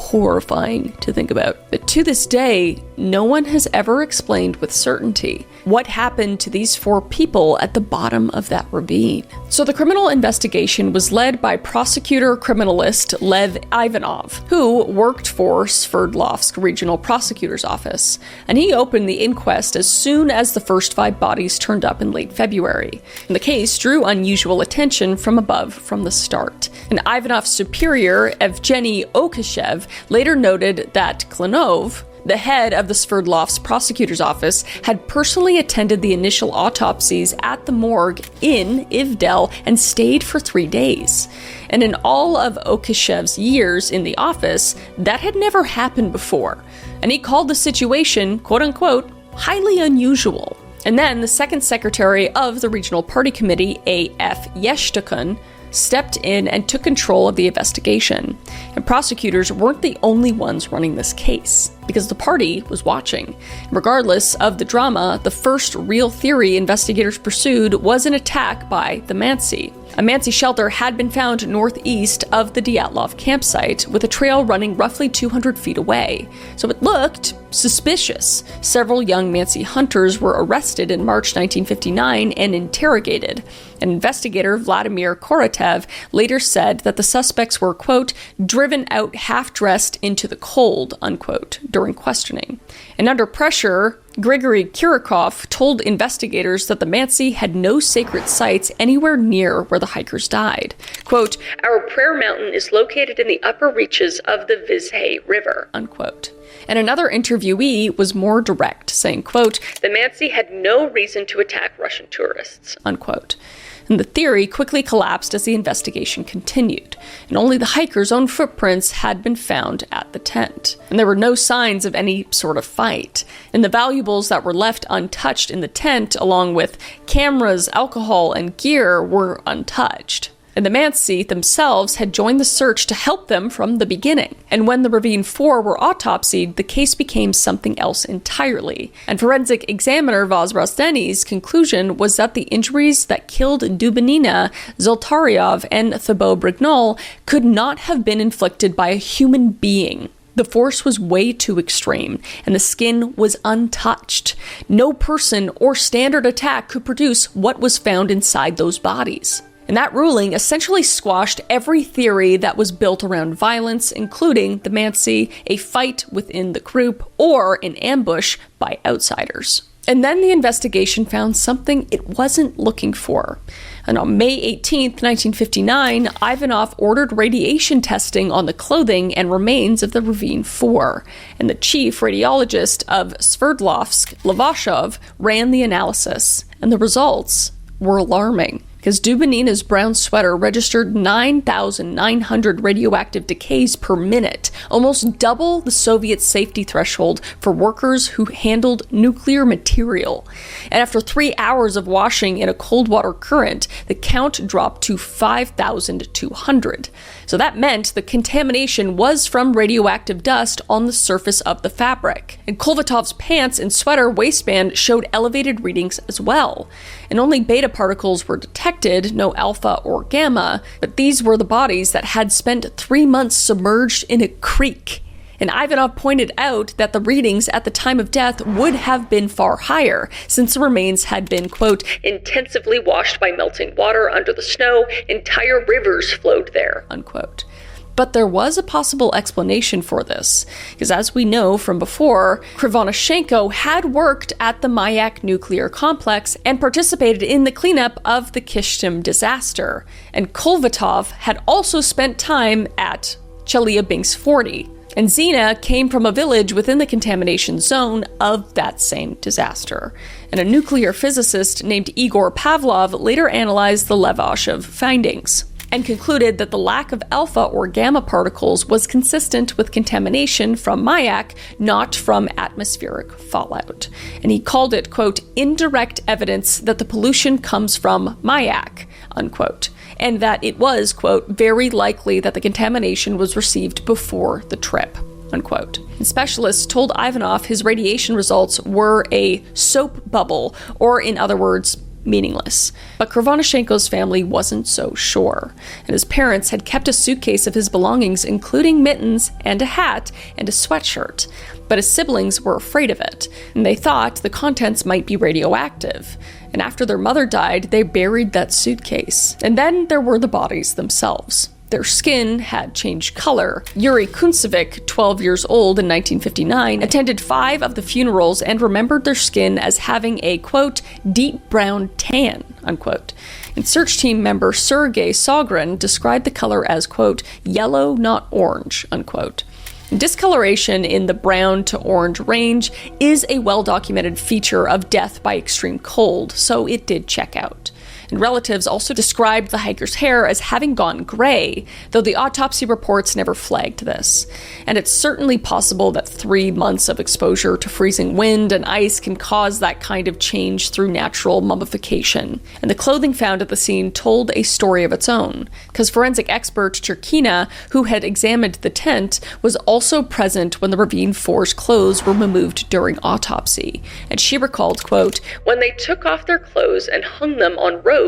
horrifying to think about. But to this day, no one has ever explained with certainty what happened to these 4 people at the bottom of that ravine. So the criminal investigation was led by prosecutor criminalist Lev Ivanov, who worked for Sverdlovsk Regional Prosecutor's Office, and he opened the inquest as soon as the first 5 bodies turned up in late February. And the case drew unusual attention from above from the start. And Ivanov's superior, Evgeny Okashev, later noted that Klinov, the head of the Sverdlovsk prosecutor's office, had personally attended the initial autopsies at the morgue in Ivdel and stayed for 3 days. And in all of Okashev's years in the office, that had never happened before. And he called the situation, quote-unquote, highly unusual. And then the second secretary of the regional party committee, A.F. Yeshtukun, stepped in and took control of the investigation. And prosecutors weren't the only ones running this case, because the party was watching. Regardless of the drama, the first real theory investigators pursued was an attack by the Mansi. A Mansi shelter had been found northeast of the Dyatlov campsite, with a trail running roughly 200 feet away. So it looked suspicious. Several young Mansi hunters were arrested in March 1959 and interrogated. An investigator, Vladimir Korotev, later said that the suspects were, quote, driven out half-dressed into the cold, unquote, during questioning. And under pressure, Grigory Kirikov told investigators that the Mansi had no sacred sites anywhere near where the hikers died. Quote, our prayer mountain is located in the upper reaches of the Vizhay River, unquote. And another interviewee was more direct, saying, quote, the Mansi had no reason to attack Russian tourists, unquote. And the theory quickly collapsed as the investigation continued, and only the hikers' own footprints had been found at the tent. And there were no signs of any sort of fight. And the valuables that were left untouched in the tent, along with cameras, alcohol, and gear, were untouched. And the Mansi themselves had joined the search to help them from the beginning. And when the Ravine 4 were autopsied, the case became something else entirely. And forensic examiner Vozrozdeny's conclusion was that the injuries that killed Dubinina, Zoltaryov, and Thibaut Brignol could not have been inflicted by a human being. The force was way too extreme, and the skin was untouched. No person or standard attack could produce what was found inside those bodies. And that ruling essentially squashed every theory that was built around violence, including the Mansi, a fight within the group, or an ambush by outsiders. And then the investigation found something it wasn't looking for. And on May 18, 1959, Ivanov ordered radiation testing on the clothing and remains of the Ravine 4. And the chief radiologist of Sverdlovsk, Levashov, ran the analysis. And the results were alarming, because Dubinina's brown sweater registered 9,900 radioactive decays per minute, almost double the Soviet safety threshold for workers who handled nuclear material. And after 3 hours of washing in a cold water current, the count dropped to 5,200. So that meant the contamination was from radioactive dust on the surface of the fabric. And Kolvatov's pants and sweater waistband showed elevated readings as well. And only beta particles were detected, no alpha or gamma, but these were the bodies that had spent 3 months submerged in a creek. And Ivanov pointed out that the readings at the time of death would have been far higher, since the remains had been, quote, intensively washed by melting water under the snow, entire rivers flowed there, unquote. But there was a possible explanation for this, because as we know from before, Krivonashenko had worked at the Mayak nuclear complex and participated in the cleanup of the Kishtim disaster, and Kolvatov had also spent time at Chelyabinsk 40, and Zina came from a village within the contamination zone of that same disaster. And a nuclear physicist named Igor Pavlov later analyzed the Levashov findings and concluded that the lack of alpha or gamma particles was consistent with contamination from Mayak, not from atmospheric fallout. And he called it, quote, indirect evidence that the pollution comes from Mayak, unquote, and that it was, quote, very likely that the contamination was received before the trip, unquote. And specialists told Ivanov his radiation results were a soap bubble, or in other words, meaningless. But Krivonischenko's family wasn't so sure, and his parents had kept a suitcase of his belongings, including mittens and a hat and a sweatshirt. But his siblings were afraid of it, and they thought the contents might be radioactive. And after their mother died, they buried that suitcase. And then there were the bodies themselves. Their skin had changed color. Yuri Kuncevic, 12 years old in 1959, attended 5 of the funerals and remembered their skin as having a, quote, deep brown tan, unquote. And search team member Sergei Sogrin described the color as, quote, yellow, not orange, unquote. Discoloration in the brown to orange range is a well-documented feature of death by extreme cold, so it did check out. And relatives also described the hiker's hair as having gone gray, though the autopsy reports never flagged this. And it's certainly possible that 3 months of exposure to freezing wind and ice can cause that kind of change through natural mummification. And the clothing found at the scene told a story of its own, because forensic expert Cherkina, who had examined the tent, was also present when the Ravine 4's clothes were removed during autopsy. And she recalled, quote, when they took off their clothes and hung them on ropes,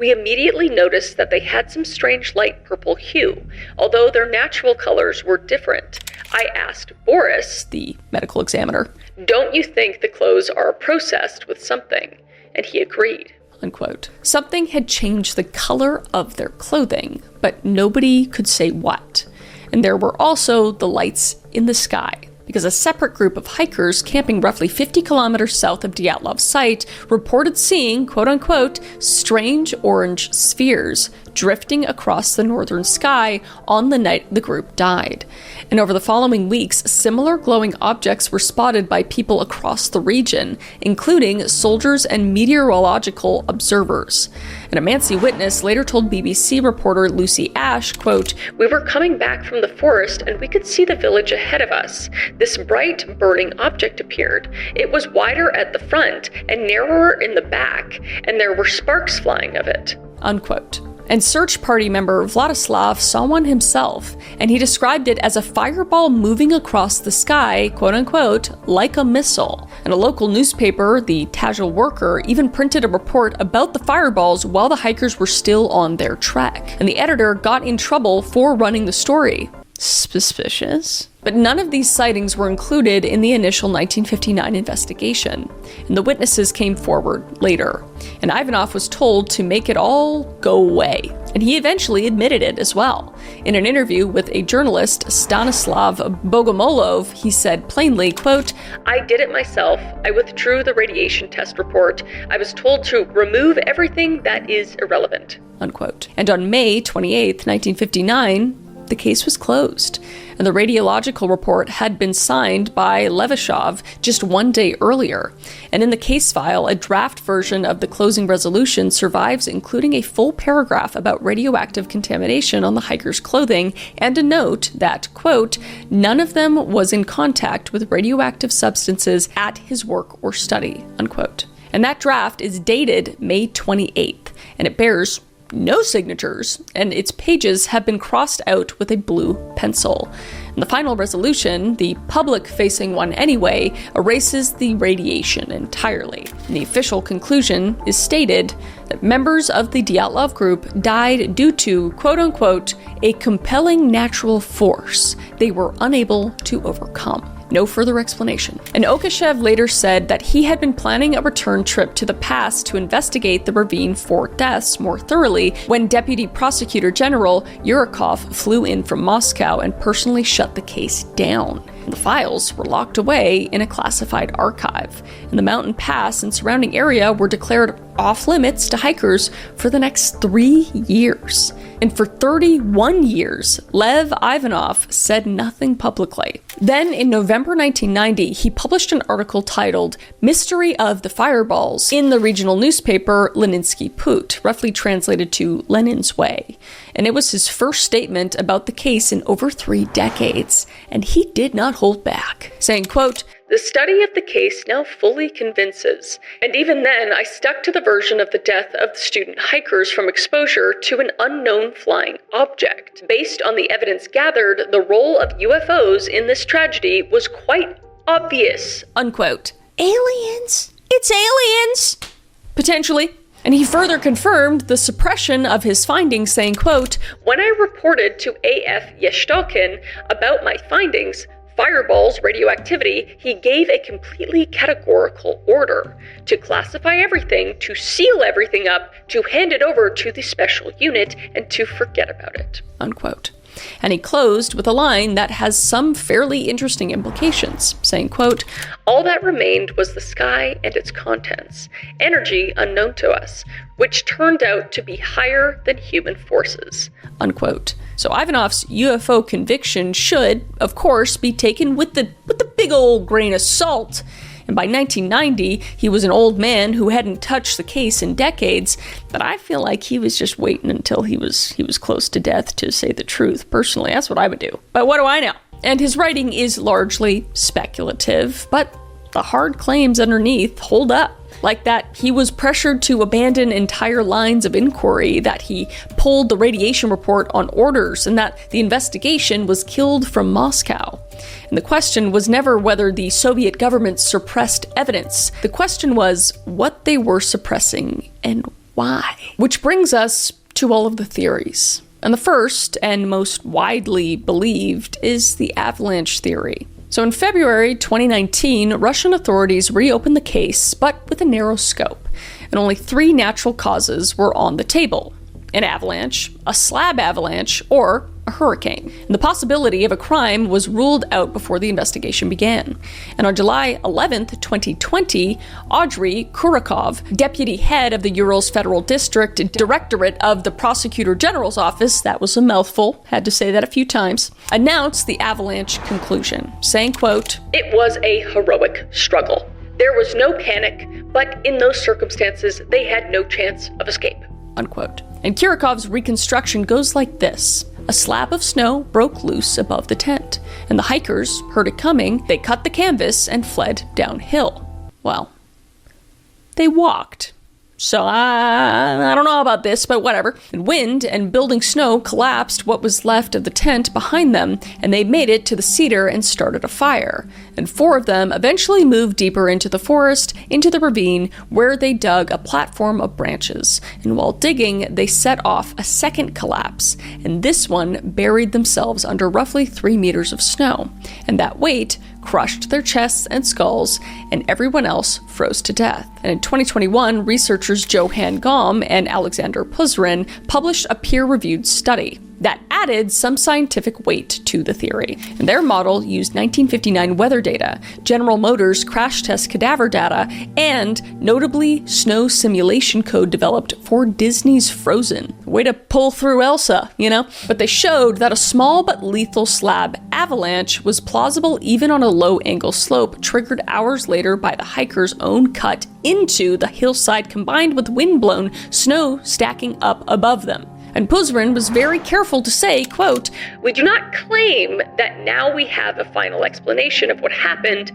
we immediately noticed that they had some strange light purple hue, although their natural colors were different. I asked Boris, the medical examiner, don't you think the clothes are processed with something? And he agreed. Unquote. Something had changed the color of their clothing, but nobody could say what. And there were also the lights in the sky, because a separate group of hikers camping roughly 50 kilometers south of Dyatlov's site reported seeing, quote-unquote, strange orange spheres drifting across the northern sky on the night the group died. And over the following weeks, similar glowing objects were spotted by people across the region, including soldiers and meteorological observers. And a Mansi witness later told BBC reporter Lucy Ash, quote, we were coming back from the forest and we could see the village ahead of us. This bright, burning object appeared. It was wider at the front and narrower in the back, and there were sparks flying of it. Unquote. And search party member Vladislav saw one himself, and he described it as a fireball moving across the sky, quote-unquote, like a missile. And a local newspaper, the Tazhil Worker, even printed a report about the fireballs while the hikers were still on their trek. And the editor got in trouble for running the story. Suspicious? But none of these sightings were included in the initial 1959 investigation, and the witnesses came forward later. And Ivanov was told to make it all go away, and he eventually admitted it as well. In an interview with a journalist, Stanislav Bogomolov, he said plainly, quote, I did it myself. I withdrew the radiation test report. I was told to remove everything that is irrelevant. Unquote. And on May 28, 1959, the case was closed, and the radiological report had been signed by Levashov just 1 day earlier. And in the case file, a draft version of the closing resolution survives, including a full paragraph about radioactive contamination on the hiker's clothing, and a note that, quote, none of them was in contact with radioactive substances at his work or study, unquote. And that draft is dated May 28th, and it bears no signatures, and its pages have been crossed out with a blue pencil. And the final resolution, the public-facing one anyway, erases the radiation entirely. And the official conclusion is stated that members of the Dyatlov group died due to, quote-unquote, a compelling natural force they were unable to overcome. No further explanation. And Okashev later said that he had been planning a return trip to the past to investigate the Ravine 4 deaths more thoroughly when Deputy Prosecutor General Yurikov flew in from Moscow and personally shut the case down. The files were locked away in a classified archive, and the mountain pass and surrounding area were declared off-limits to hikers for the next 3 years. And for 31 years, Lev Ivanov said nothing publicly. Then, in November 1990, he published an article titled Mystery of the Fireballs in the regional newspaper Leninsky Put, roughly translated to Lenin's Way. And it was his first statement about the case in over 3 decades, and he did not hold back, saying, quote, the study of the case now fully convinces, and even then I stuck to the version of the death of the student hikers from exposure to an unknown flying object. Based on the evidence gathered, the role of UFOs in this tragedy was quite obvious. Unquote. Aliens? It's aliens! Potentially. And he further confirmed the suppression of his findings, saying, quote, "When I reported to A.F. Yeshtalkin about my findings, Fireball's radioactivity, he gave a completely categorical order to classify everything, to seal everything up, to hand it over to the special unit, and to forget about it." Unquote. And he closed with a line that has some fairly interesting implications, saying, quote, "All that remained was the sky and its contents, energy unknown to us, which turned out to be higher than human forces." Unquote. So Ivanov's UFO conviction should, of course, be taken with the big old grain of salt. And by 1990, he was an old man who hadn't touched the case in decades, but I feel like he was just waiting until he was close to death to say the truth. Personally, that's what I would do. But what do I know? And his writing is largely speculative, but the hard claims underneath hold up. Like that he was pressured to abandon entire lines of inquiry, that he pulled the radiation report on orders, and that the investigation was killed from Moscow. And the question was never whether the Soviet government suppressed evidence. The question was what they were suppressing and why. Which brings us to all of the theories. And the first and most widely believed is the avalanche theory. So in February 2019, Russian authorities reopened the case, but with a narrow scope, and only 3 natural causes were on the table: an avalanche, a slab avalanche, or a hurricane. And the possibility of a crime was ruled out before the investigation began. And on July 11th, 2020, Audrey Kurakov, deputy head of the Urals Federal District Directorate of the Prosecutor General's Office, that was a mouthful, had to say that a few times, announced the avalanche conclusion, saying, quote, "It was a heroic struggle. There was no panic, but in those circumstances, they had no chance of escape." Unquote. And Kurakov's reconstruction goes like this. A slab of snow broke loose above the tent, and the hikers heard it coming. They cut the canvas and fled downhill. Well, they walked. So I don't know about this, but whatever. And wind and building snow collapsed what was left of the tent behind them, and they made it to the cedar and started a fire. And 4 of them eventually moved deeper into the forest, into the ravine, where they dug a platform of branches. And while digging, they set off a second collapse, and this one buried themselves under roughly 3 meters of snow. And that weight crushed their chests and skulls, and everyone else froze to death. And in 2021, researchers Johan Gom and Alexander Puzrin published a peer-reviewed study that added some scientific weight to the theory. And their model used 1959 weather data, General Motors crash test cadaver data, and notably snow simulation code developed for Disney's Frozen. Way to pull through Elsa, you know? But they showed that a small but lethal slab avalanche was plausible even on a low-angle slope, triggered hours later by the hikers' own cut into the hillside combined with wind-blown snow stacking up above them. And Puzrin was very careful to say, quote, "We do not claim that now we have a final explanation of what happened,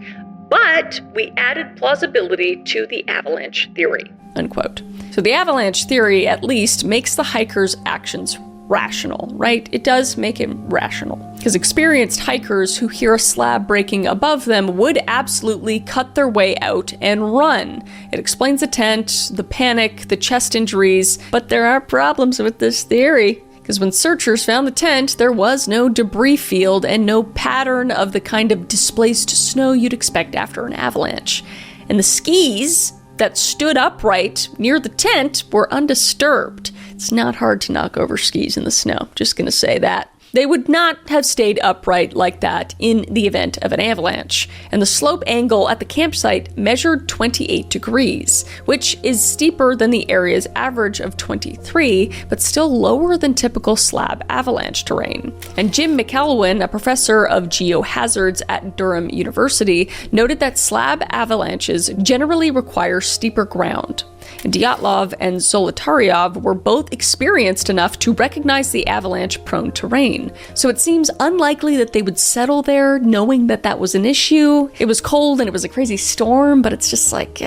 but we added plausibility to the avalanche theory." Unquote. So the avalanche theory at least makes the hikers' actions rational, right? It does make it rational. Because experienced hikers who hear a slab breaking above them would absolutely cut their way out and run. It explains the tent, the panic, the chest injuries, but there are problems with this theory. Because when searchers found the tent, there was no debris field and no pattern of the kind of displaced snow you'd expect after an avalanche. And the skis that stood upright near the tent were undisturbed. It's not hard to knock over skis in the snow, just gonna say that. They would not have stayed upright like that in the event of an avalanche. And the slope angle at the campsite measured 28 degrees, which is steeper than the area's average of 23, but still lower than typical slab avalanche terrain. And Jim McElwain, a professor of geohazards at Durham University, noted that slab avalanches generally require steeper ground. And Dyatlov and Zolotaryov were both experienced enough to recognize the avalanche-prone terrain. So it seems unlikely that they would settle there knowing that that was an issue. It was cold and it was a crazy storm, but it's just like,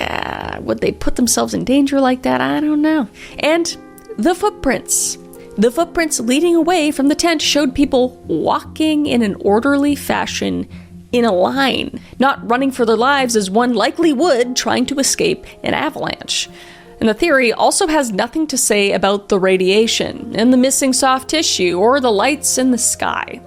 would they put themselves in danger like that? I don't know. And the footprints. The footprints leading away from the tent showed people walking in an orderly fashion in a line, not running for their lives as one likely would trying to escape an avalanche. And the theory also has nothing to say about the radiation and the missing soft tissue or the lights in the sky.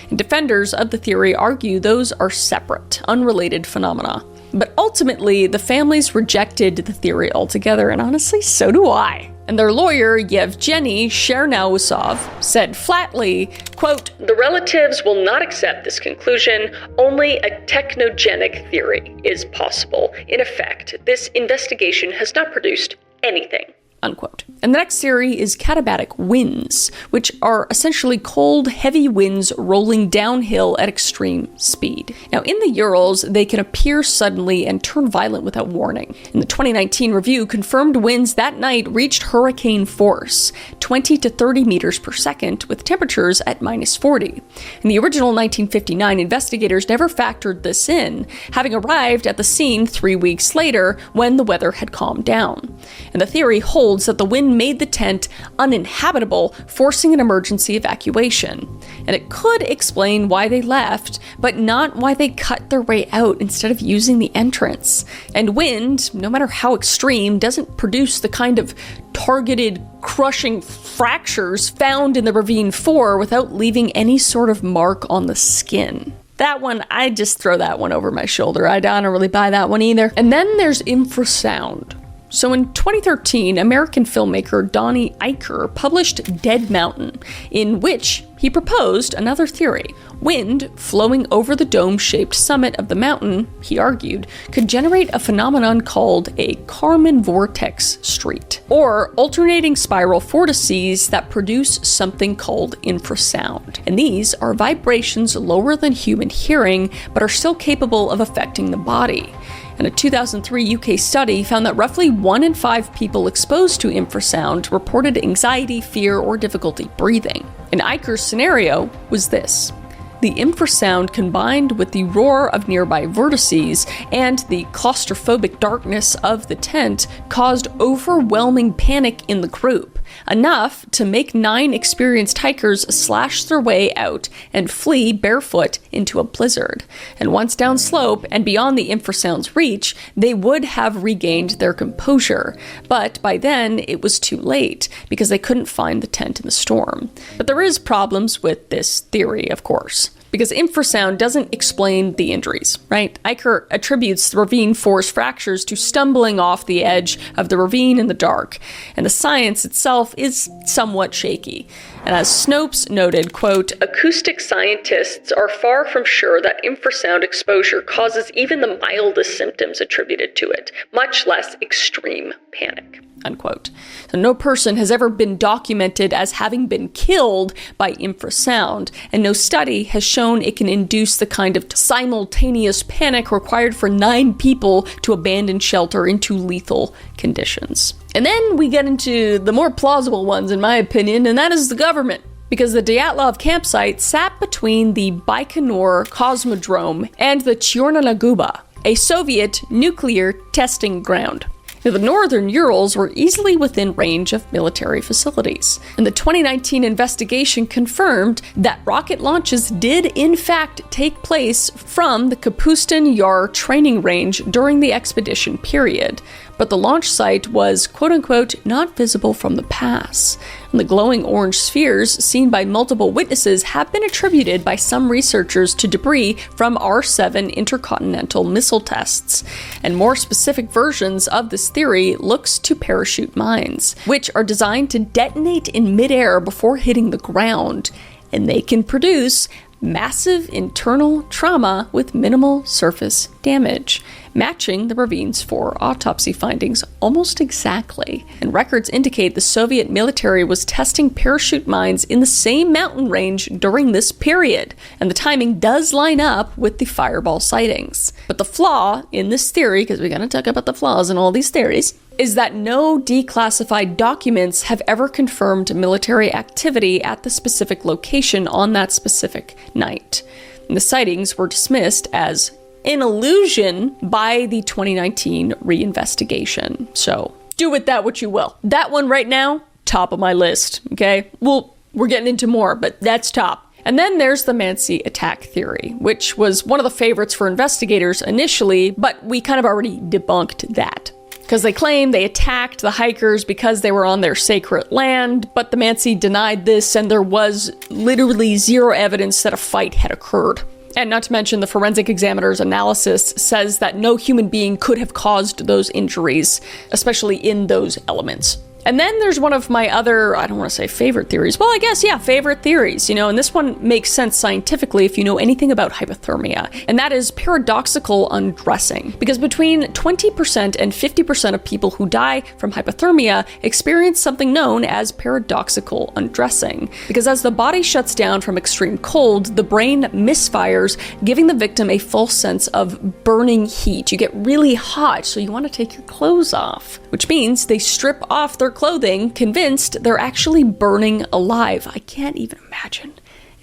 And defenders of the theory argue those are separate, unrelated phenomena. But ultimately, the families rejected the theory altogether, and honestly, so do I. And their lawyer, Yevgeny Chernousov, said flatly, quote, "The relatives will not accept this conclusion. Only a technogenic theory is possible. In effect, this investigation has not produced anything." Unquote. And the next theory is katabatic winds, which are essentially cold, heavy winds rolling downhill at extreme speed. Now, in the Urals, they can appear suddenly and turn violent without warning. And the 2019 review confirmed winds that night reached hurricane force, 20 to 30 meters per second, with temperatures at -40. In the original 1959, investigators never factored this in, having arrived at the scene 3 weeks later when the weather had calmed down. And the theory holds that the wind made the tent uninhabitable, forcing an emergency evacuation. And it could explain why they left, but not why they cut their way out instead of using the entrance. And wind, no matter how extreme, doesn't produce the kind of targeted, crushing fractures found in the ravine floor without leaving any sort of mark on the skin. That one, I just throw that one over my shoulder. I don't really buy that one either. And then there's infrasound. So in 2013, American filmmaker Donnie Eicher published Dead Mountain, in which he proposed another theory. Wind flowing over the dome-shaped summit of the mountain, he argued, could generate a phenomenon called a Kármán vortex street, or alternating spiral vortices that produce something called infrasound. And these are vibrations lower than human hearing, but are still capable of affecting the body. And a 2003 UK study found that roughly 1 in 5 people exposed to infrasound reported anxiety, fear, or difficulty breathing. And Eicher's scenario was this. The infrasound combined with the roar of nearby vortices and the claustrophobic darkness of the tent caused overwhelming panic in the group, enough to make 9 experienced hikers slash their way out and flee barefoot into a blizzard. And once downslope and beyond the infrasound's reach, they would have regained their composure. But by then, it was too late because they couldn't find the tent in the storm. But there is problems with this theory, of course, because infrasound doesn't explain the injuries, right? Eicher attributes the ravine force fractures to stumbling off the edge of the ravine in the dark, and the science itself is somewhat shaky. And as Snopes noted, quote, "Acoustic scientists are far from sure that infrasound exposure causes even the mildest symptoms attributed to it, much less extreme panic." Unquote. So no person has ever been documented as having been killed by infrasound, and no study has shown it can induce the kind of simultaneous panic required for 9 people to abandon shelter into lethal conditions. And then we get into the more plausible ones, in my opinion, and that is the government. Because the Dyatlov campsite sat between the Baikonur Cosmodrome and the Chernyaguba, a Soviet nuclear testing ground. Now, the northern Urals were easily within range of military facilities, and the 2019 investigation confirmed that rocket launches did in fact take place from the Kapustin Yar training range during the expedition period, but the launch site was quote-unquote not visible from the pass. And the glowing orange spheres seen by multiple witnesses have been attributed by some researchers to debris from R-7 intercontinental missile tests. And more specific versions of this theory looks to parachute mines, which are designed to detonate in midair before hitting the ground. And they can produce massive internal trauma with minimal surface damage, matching the ravine's 4 autopsy findings almost exactly. And records indicate the Soviet military was testing parachute mines in the same mountain range during this period, and the timing does line up with the fireball sightings. But the flaw in this theory, because we're going to talk about the flaws in all these theories, is that no declassified documents have ever confirmed military activity at the specific location on that specific night. And the sightings were dismissed as an illusion by the 2019 reinvestigation. So do with that what you will. That one right now, top of my list, okay? Well, we're getting into more, but that's top. And then there's the Mansi attack theory, which was one of the favorites for investigators initially, but we kind of already debunked that. because they claim they attacked the hikers because they were on their sacred land, but the Mansi denied this, and there was literally zero evidence that a fight had occurred. And not to mention, the forensic examiner's analysis says that no human being could have caused those injuries, especially in those elements. And then there's one of my other, I don't want to say favorite theories. Well, I guess, yeah, favorite theories, and this one makes sense scientifically if you know anything about hypothermia. And that is paradoxical undressing. Because between 20% and 50% of people who die from hypothermia experience something known as paradoxical undressing. Because as the body shuts down from extreme cold, the brain misfires, giving the victim a false sense of burning heat. You get really hot, so you want to take your clothes off, which means they strip off their clothing, convinced they're actually burning alive. I can't even imagine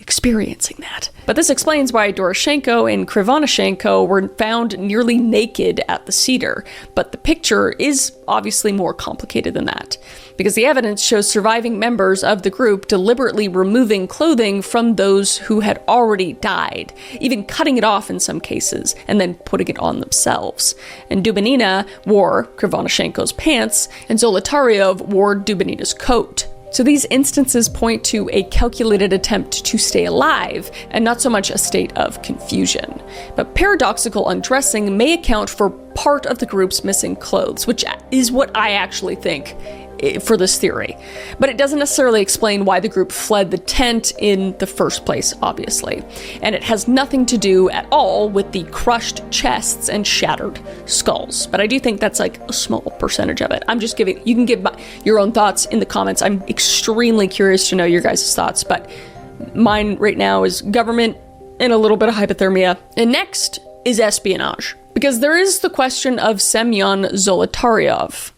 experiencing that. But this explains why Doroshenko and Krivonoshenko were found nearly naked at the Cedar. But the picture is obviously more complicated than that, because the evidence shows surviving members of the group deliberately removing clothing from those who had already died, even cutting it off in some cases, and then putting it on themselves. And Dubinina wore Krivonoshenko's pants, and Zolotaryov wore Dubinina's coat. So these instances point to a calculated attempt to stay alive, and not so much a state of confusion. But paradoxical undressing may account for part of the group's missing clothes, which is what I actually think for this theory. But it doesn't necessarily explain why the group fled the tent in the first place, obviously. And it has nothing to do at all with the crushed chests and shattered skulls. But I do think that's like a small percentage of it. I'm just giving, you can give your own thoughts in the comments. I'm extremely curious to know your guys' thoughts, but mine right now is government and a little bit of hypothermia. And next is espionage. Because there is the question of Semyon Zolotaryov,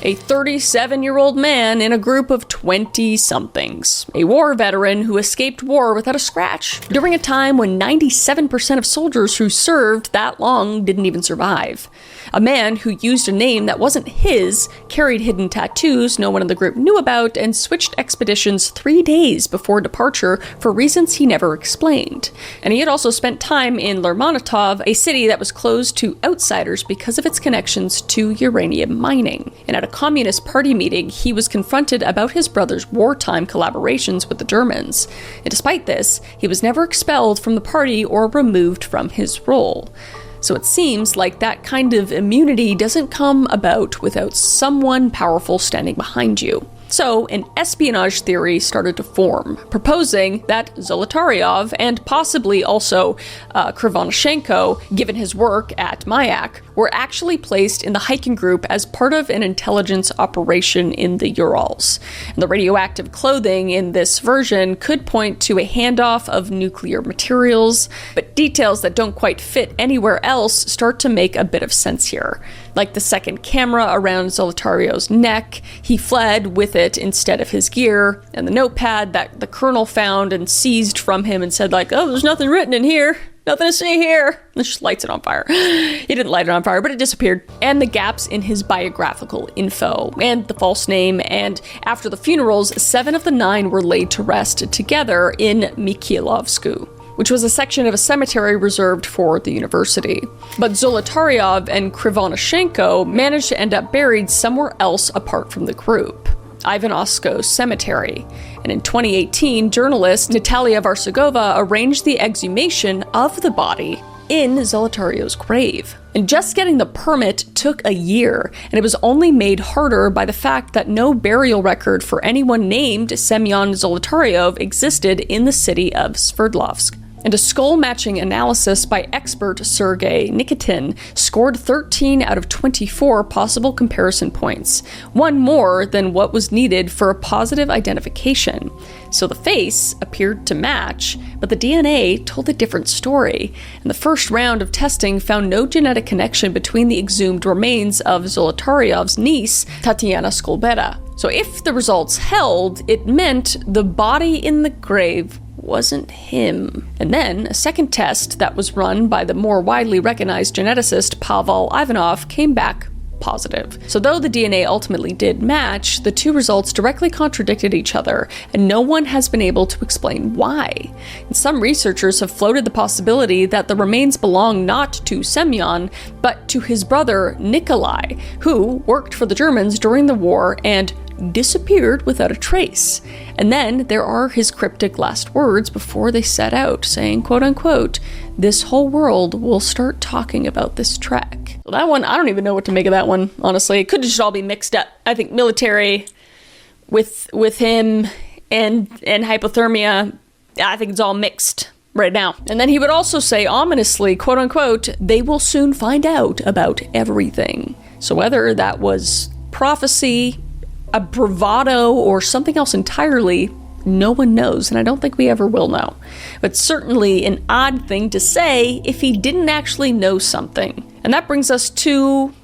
a 37-year-old man in a group of 20-somethings, a war veteran who escaped war without a scratch, during a time when 97% of soldiers who served that long didn't even survive. A man who used a name that wasn't his, carried hidden tattoos no one in the group knew about, and switched expeditions 3 days before departure for reasons he never explained. And he had also spent time in Lermontov, a city that was closed to outsiders because of its connections to uranium mining. And at a Communist Party meeting, he was confronted about his brother's wartime collaborations with the Germans. And despite this, he was never expelled from the party or removed from his role. So it seems like that kind of immunity doesn't come about without someone powerful standing behind you. So an espionage theory started to form, proposing that Zolotaryov and possibly also Krivonoshenko, given his work at Mayak, were actually placed in the hiking group as part of an intelligence operation in the Urals. And the radioactive clothing in this version could point to a handoff of nuclear materials, but details that don't quite fit anywhere else start to make a bit of sense here. Like the second camera around Zolotaryov's neck, he fled with it instead of his gear, and the notepad that the colonel found and seized from him and said like, oh, there's nothing written in here. Nothing to see here. It just lights it on fire. He didn't light it on fire, but it disappeared. And the gaps in his biographical info, and the false name, and after the funerals, 7 of the 9 were laid to rest together in Mikhailovsku, which was a section of a cemetery reserved for the university. But Zolotaryov and Krivonoshenko managed to end up buried somewhere else apart from the group, Ivanovsko Cemetery. And in 2018, journalist Natalia Varsegova arranged the exhumation of the body in Zolotaryov's grave. And just getting the permit took a year, and it was only made harder by the fact that no burial record for anyone named Semyon Zolotaryov existed in the city of Sverdlovsk. And a skull-matching analysis by expert Sergei Nikitin scored 13 out of 24 possible comparison points, one more than what was needed for a positive identification. So the face appeared to match, but the DNA told a different story, and the first round of testing found no genetic connection between the exhumed remains of Zolotaryov's niece, Tatiana Skolbeta. So if the results held, it meant the body in the grave wasn't him. And then a second test that was run by the more widely recognized geneticist Pavel Ivanov came back positive. So though the DNA ultimately did match, the two results directly contradicted each other, and no one has been able to explain why. And some researchers have floated the possibility that the remains belong not to Semyon, but to his brother Nikolai, who worked for the Germans during the war and disappeared without a trace. And then there are his cryptic last words before they set out, saying, quote unquote, "This whole world will start talking about this trek." So that one, I don't even know what to make of that one, honestly. It could just all be mixed up. I think military with him and hypothermia, I think it's all mixed right now. And then he would also say ominously, quote unquote, "They will soon find out about everything." So whether that was prophecy, a bravado, or something else entirely, no one knows, and I don't think we ever will know. But certainly an odd thing to say if he didn't actually know something. And that brings us to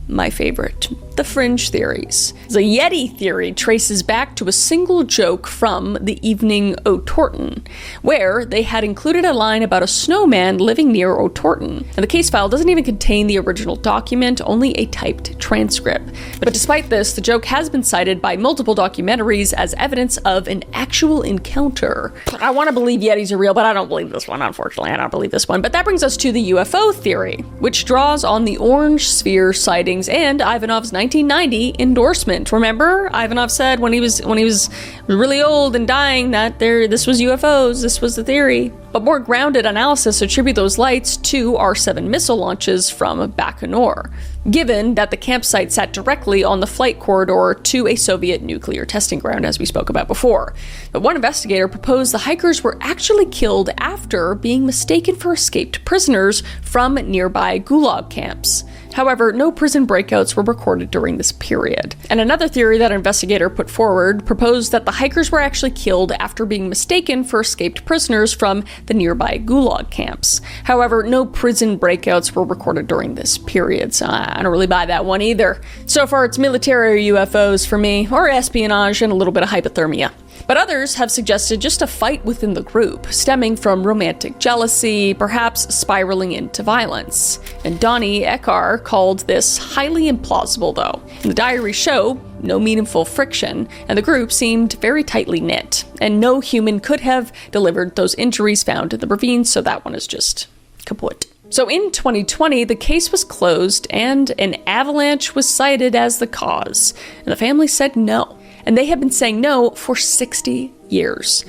my favorite, the fringe theories. The Yeti theory traces back to a single joke from the Evening O'Torton, where they had included a line about a snowman living near O'Torton. And the case file doesn't even contain the original document, only a typed transcript. But despite this, the joke has been cited by multiple documentaries as evidence of an actual encounter. I want to believe Yetis are real, but I don't believe this one, unfortunately. I don't believe this one. But that brings us to the UFO theory, which draws on the orange sphere sightings and Ivanov's 1990 endorsement. Remember, Ivanov said when he was really old and dying that this was UFOs, this was the theory. But more grounded analysis attribute those lights to R-7 missile launches from Baikonur, given that the campsite sat directly on the flight corridor to a Soviet nuclear testing ground, as we spoke about before. But one investigator proposed the hikers were actually killed after being mistaken for escaped prisoners from nearby Gulag camps. However, no prison breakouts were recorded during this period. And another theory that an investigator put forward proposed that the hikers were actually killed after being mistaken for escaped prisoners from the nearby Gulag camps. However, no prison breakouts were recorded during this period, so I don't really buy that one either. So far, it's military or UFOs for me, or espionage and a little bit of hypothermia. But others have suggested just a fight within the group, stemming from romantic jealousy, perhaps spiraling into violence. And Donnie Ekar called this highly implausible, though. And the diaries show no meaningful friction, and the group seemed very tightly knit, and no human could have delivered those injuries found in the ravine, so that one is just kaput. So in 2020, the case was closed, and an avalanche was cited as the cause, and the family said no. And they had been saying no for 60 years.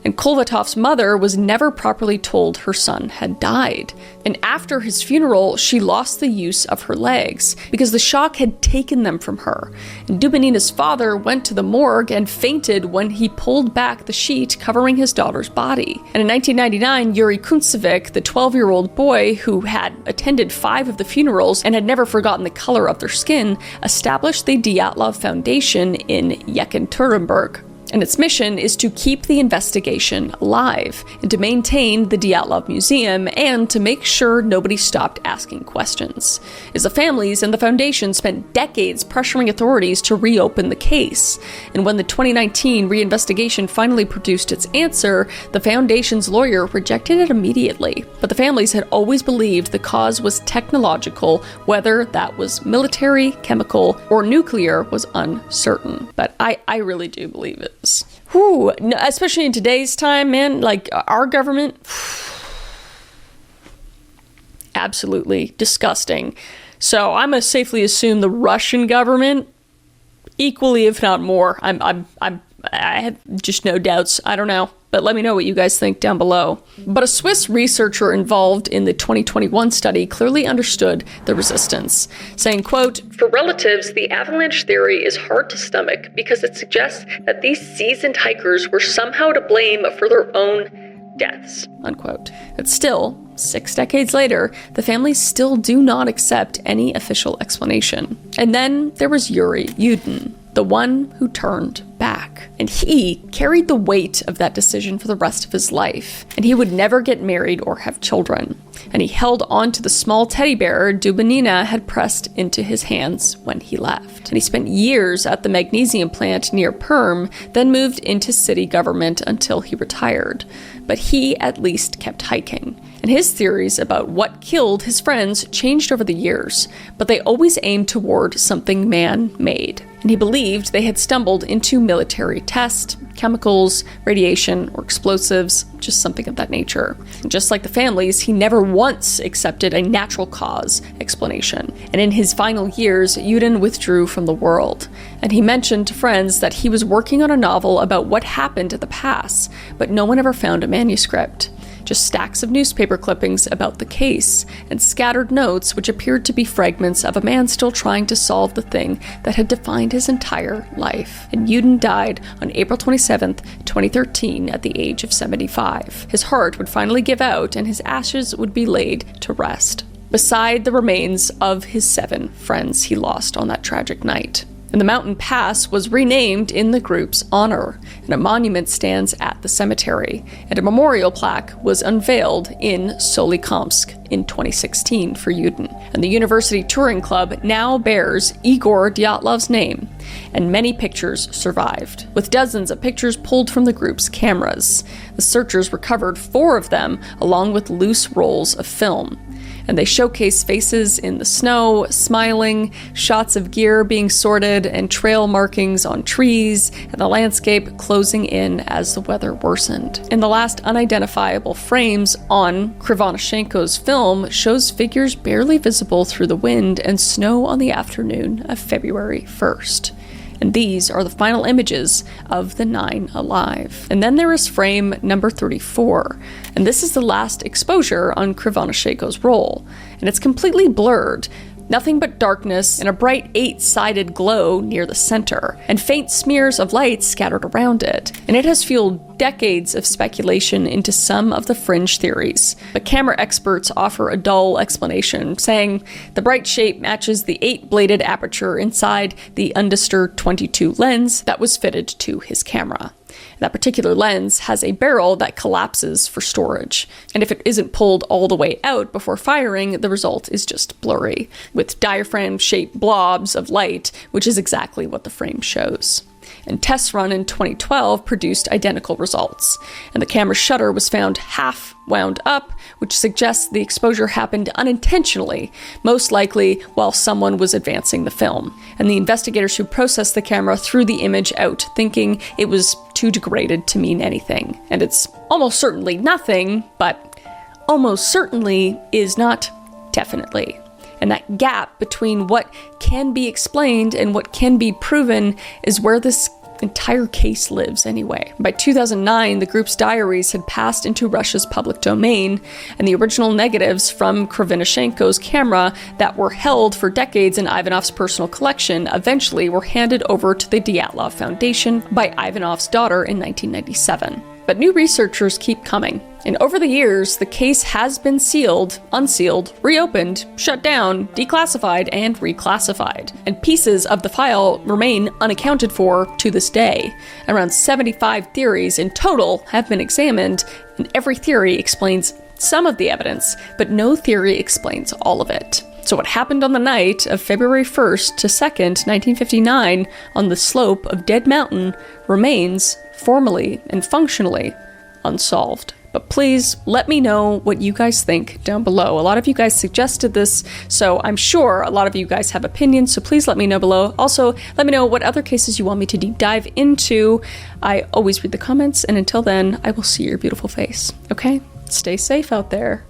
And Kolvatov's mother was never properly told her son had died. And after his funeral, she lost the use of her legs because the shock had taken them from her. And Dubinina's father went to the morgue and fainted when he pulled back the sheet covering his daughter's body. And in 1999, Yuri Kuntsevic, the 12-year-old boy who had attended 5 of the funerals and had never forgotten the color of their skin, established the Dyatlov Foundation in Yekaterinburg. And its mission is to keep the investigation alive, and to maintain the Dyatlov Museum, and to make sure nobody stopped asking questions. As the families and the foundation spent decades pressuring authorities to reopen the case. And when the 2019 reinvestigation finally produced its answer, the foundation's lawyer rejected it immediately. But the families had always believed the cause was technological, whether that was military, chemical, or nuclear was uncertain. But I really do believe it. Whew, especially in today's time, man, like our government, absolutely disgusting. So I'm gonna safely assume the Russian government, equally if not more. I have just no doubts. I don't know, but let me know what you guys think down below. But a Swiss researcher involved in the 2021 study clearly understood the resistance, saying, quote, "For relatives, the avalanche theory is hard to stomach because it suggests that these seasoned hikers were somehow to blame for their own deaths," unquote. But still, 6 decades later, the families still do not accept any official explanation. And then there was Yuri Yudin, the one who turned back. And he carried the weight of that decision for the rest of his life. And he would never get married or have children. And he held on to the small teddy bear Dubonina had pressed into his hands when he left. And he spent years at the magnesium plant near Perm, then moved into city government until he retired. But he at least kept hiking. And his theories about what killed his friends changed over the years, but they always aimed toward something man-made. And he believed they had stumbled into military tests, chemicals, radiation, or explosives, just something of that nature. And just like the families, he never once accepted a natural cause explanation. And in his final years, Yudin withdrew from the world. And he mentioned to friends that he was working on a novel about what happened at the pass, but no one ever found a manuscript. Just stacks of newspaper clippings about the case, and scattered notes which appeared to be fragments of a man still trying to solve the thing that had defined his entire life. And Yudin died on April 27th, 2013 at the age of 75. His heart would finally give out and his ashes would be laid to rest, beside the remains of his 7 friends he lost on that tragic night. And the mountain pass was renamed in the group's honor, and a monument stands at the cemetery, and a memorial plaque was unveiled in Solikamsk in 2016 for Yudin. And the University Touring Club now bears Igor Dyatlov's name, and many pictures survived, with dozens of pictures pulled from the group's cameras. The searchers recovered 4 of them, along with loose rolls of film. And they showcase faces in the snow, smiling, shots of gear being sorted, and trail markings on trees, and the landscape closing in as the weather worsened. And the last unidentifiable frames on Krivonashenko's film shows figures barely visible through the wind and snow on the afternoon of February 1st. And these are the final images of the 9 alive. And then there is frame number 34, and this is the last exposure on Krivonashenko's roll, and it's completely blurred. Nothing but darkness and a bright 8-sided glow near the center, and faint smears of light scattered around it. And it has fueled decades of speculation into some of the fringe theories. But camera experts offer a dull explanation, saying the bright shape matches the 8-bladed aperture inside the undisturbed 22 lens that was fitted to his camera. That particular lens has a barrel that collapses for storage, and if it isn't pulled all the way out before firing, the result is just blurry, with diaphragm-shaped blobs of light, which is exactly what the frame shows. And tests run in 2012 produced identical results, and the camera's shutter was found half wound up, which suggests the exposure happened unintentionally, most likely while someone was advancing the film. And the investigators who processed the camera threw the image out, thinking it was too degraded to mean anything. And it's almost certainly nothing, but almost certainly is not definitely. And that gap between what can be explained and what can be proven is where this entire case lives anyway. By 2009, the group's diaries had passed into Russia's public domain, and the original negatives from Krivonashenko's camera that were held for decades in Ivanov's personal collection eventually were handed over to the Dyatlov Foundation by Ivanov's daughter in 1997. But new researchers keep coming, and over the years, the case has been sealed, unsealed, reopened, shut down, declassified, and reclassified. And pieces of the file remain unaccounted for to this day. Around 75 theories in total have been examined, and every theory explains some of the evidence, but no theory explains all of it. So what happened on the night of February 1st to 2nd, 1959, on the slope of Dead Mountain remains, formally and functionally, unsolved. But please let me know what you guys think down below. A lot of you guys suggested this, so I'm sure a lot of you guys have opinions, so please let me know below. Also, let me know what other cases you want me to deep dive into. I always read the comments, and until then, I will see your beautiful face, okay? Stay safe out there.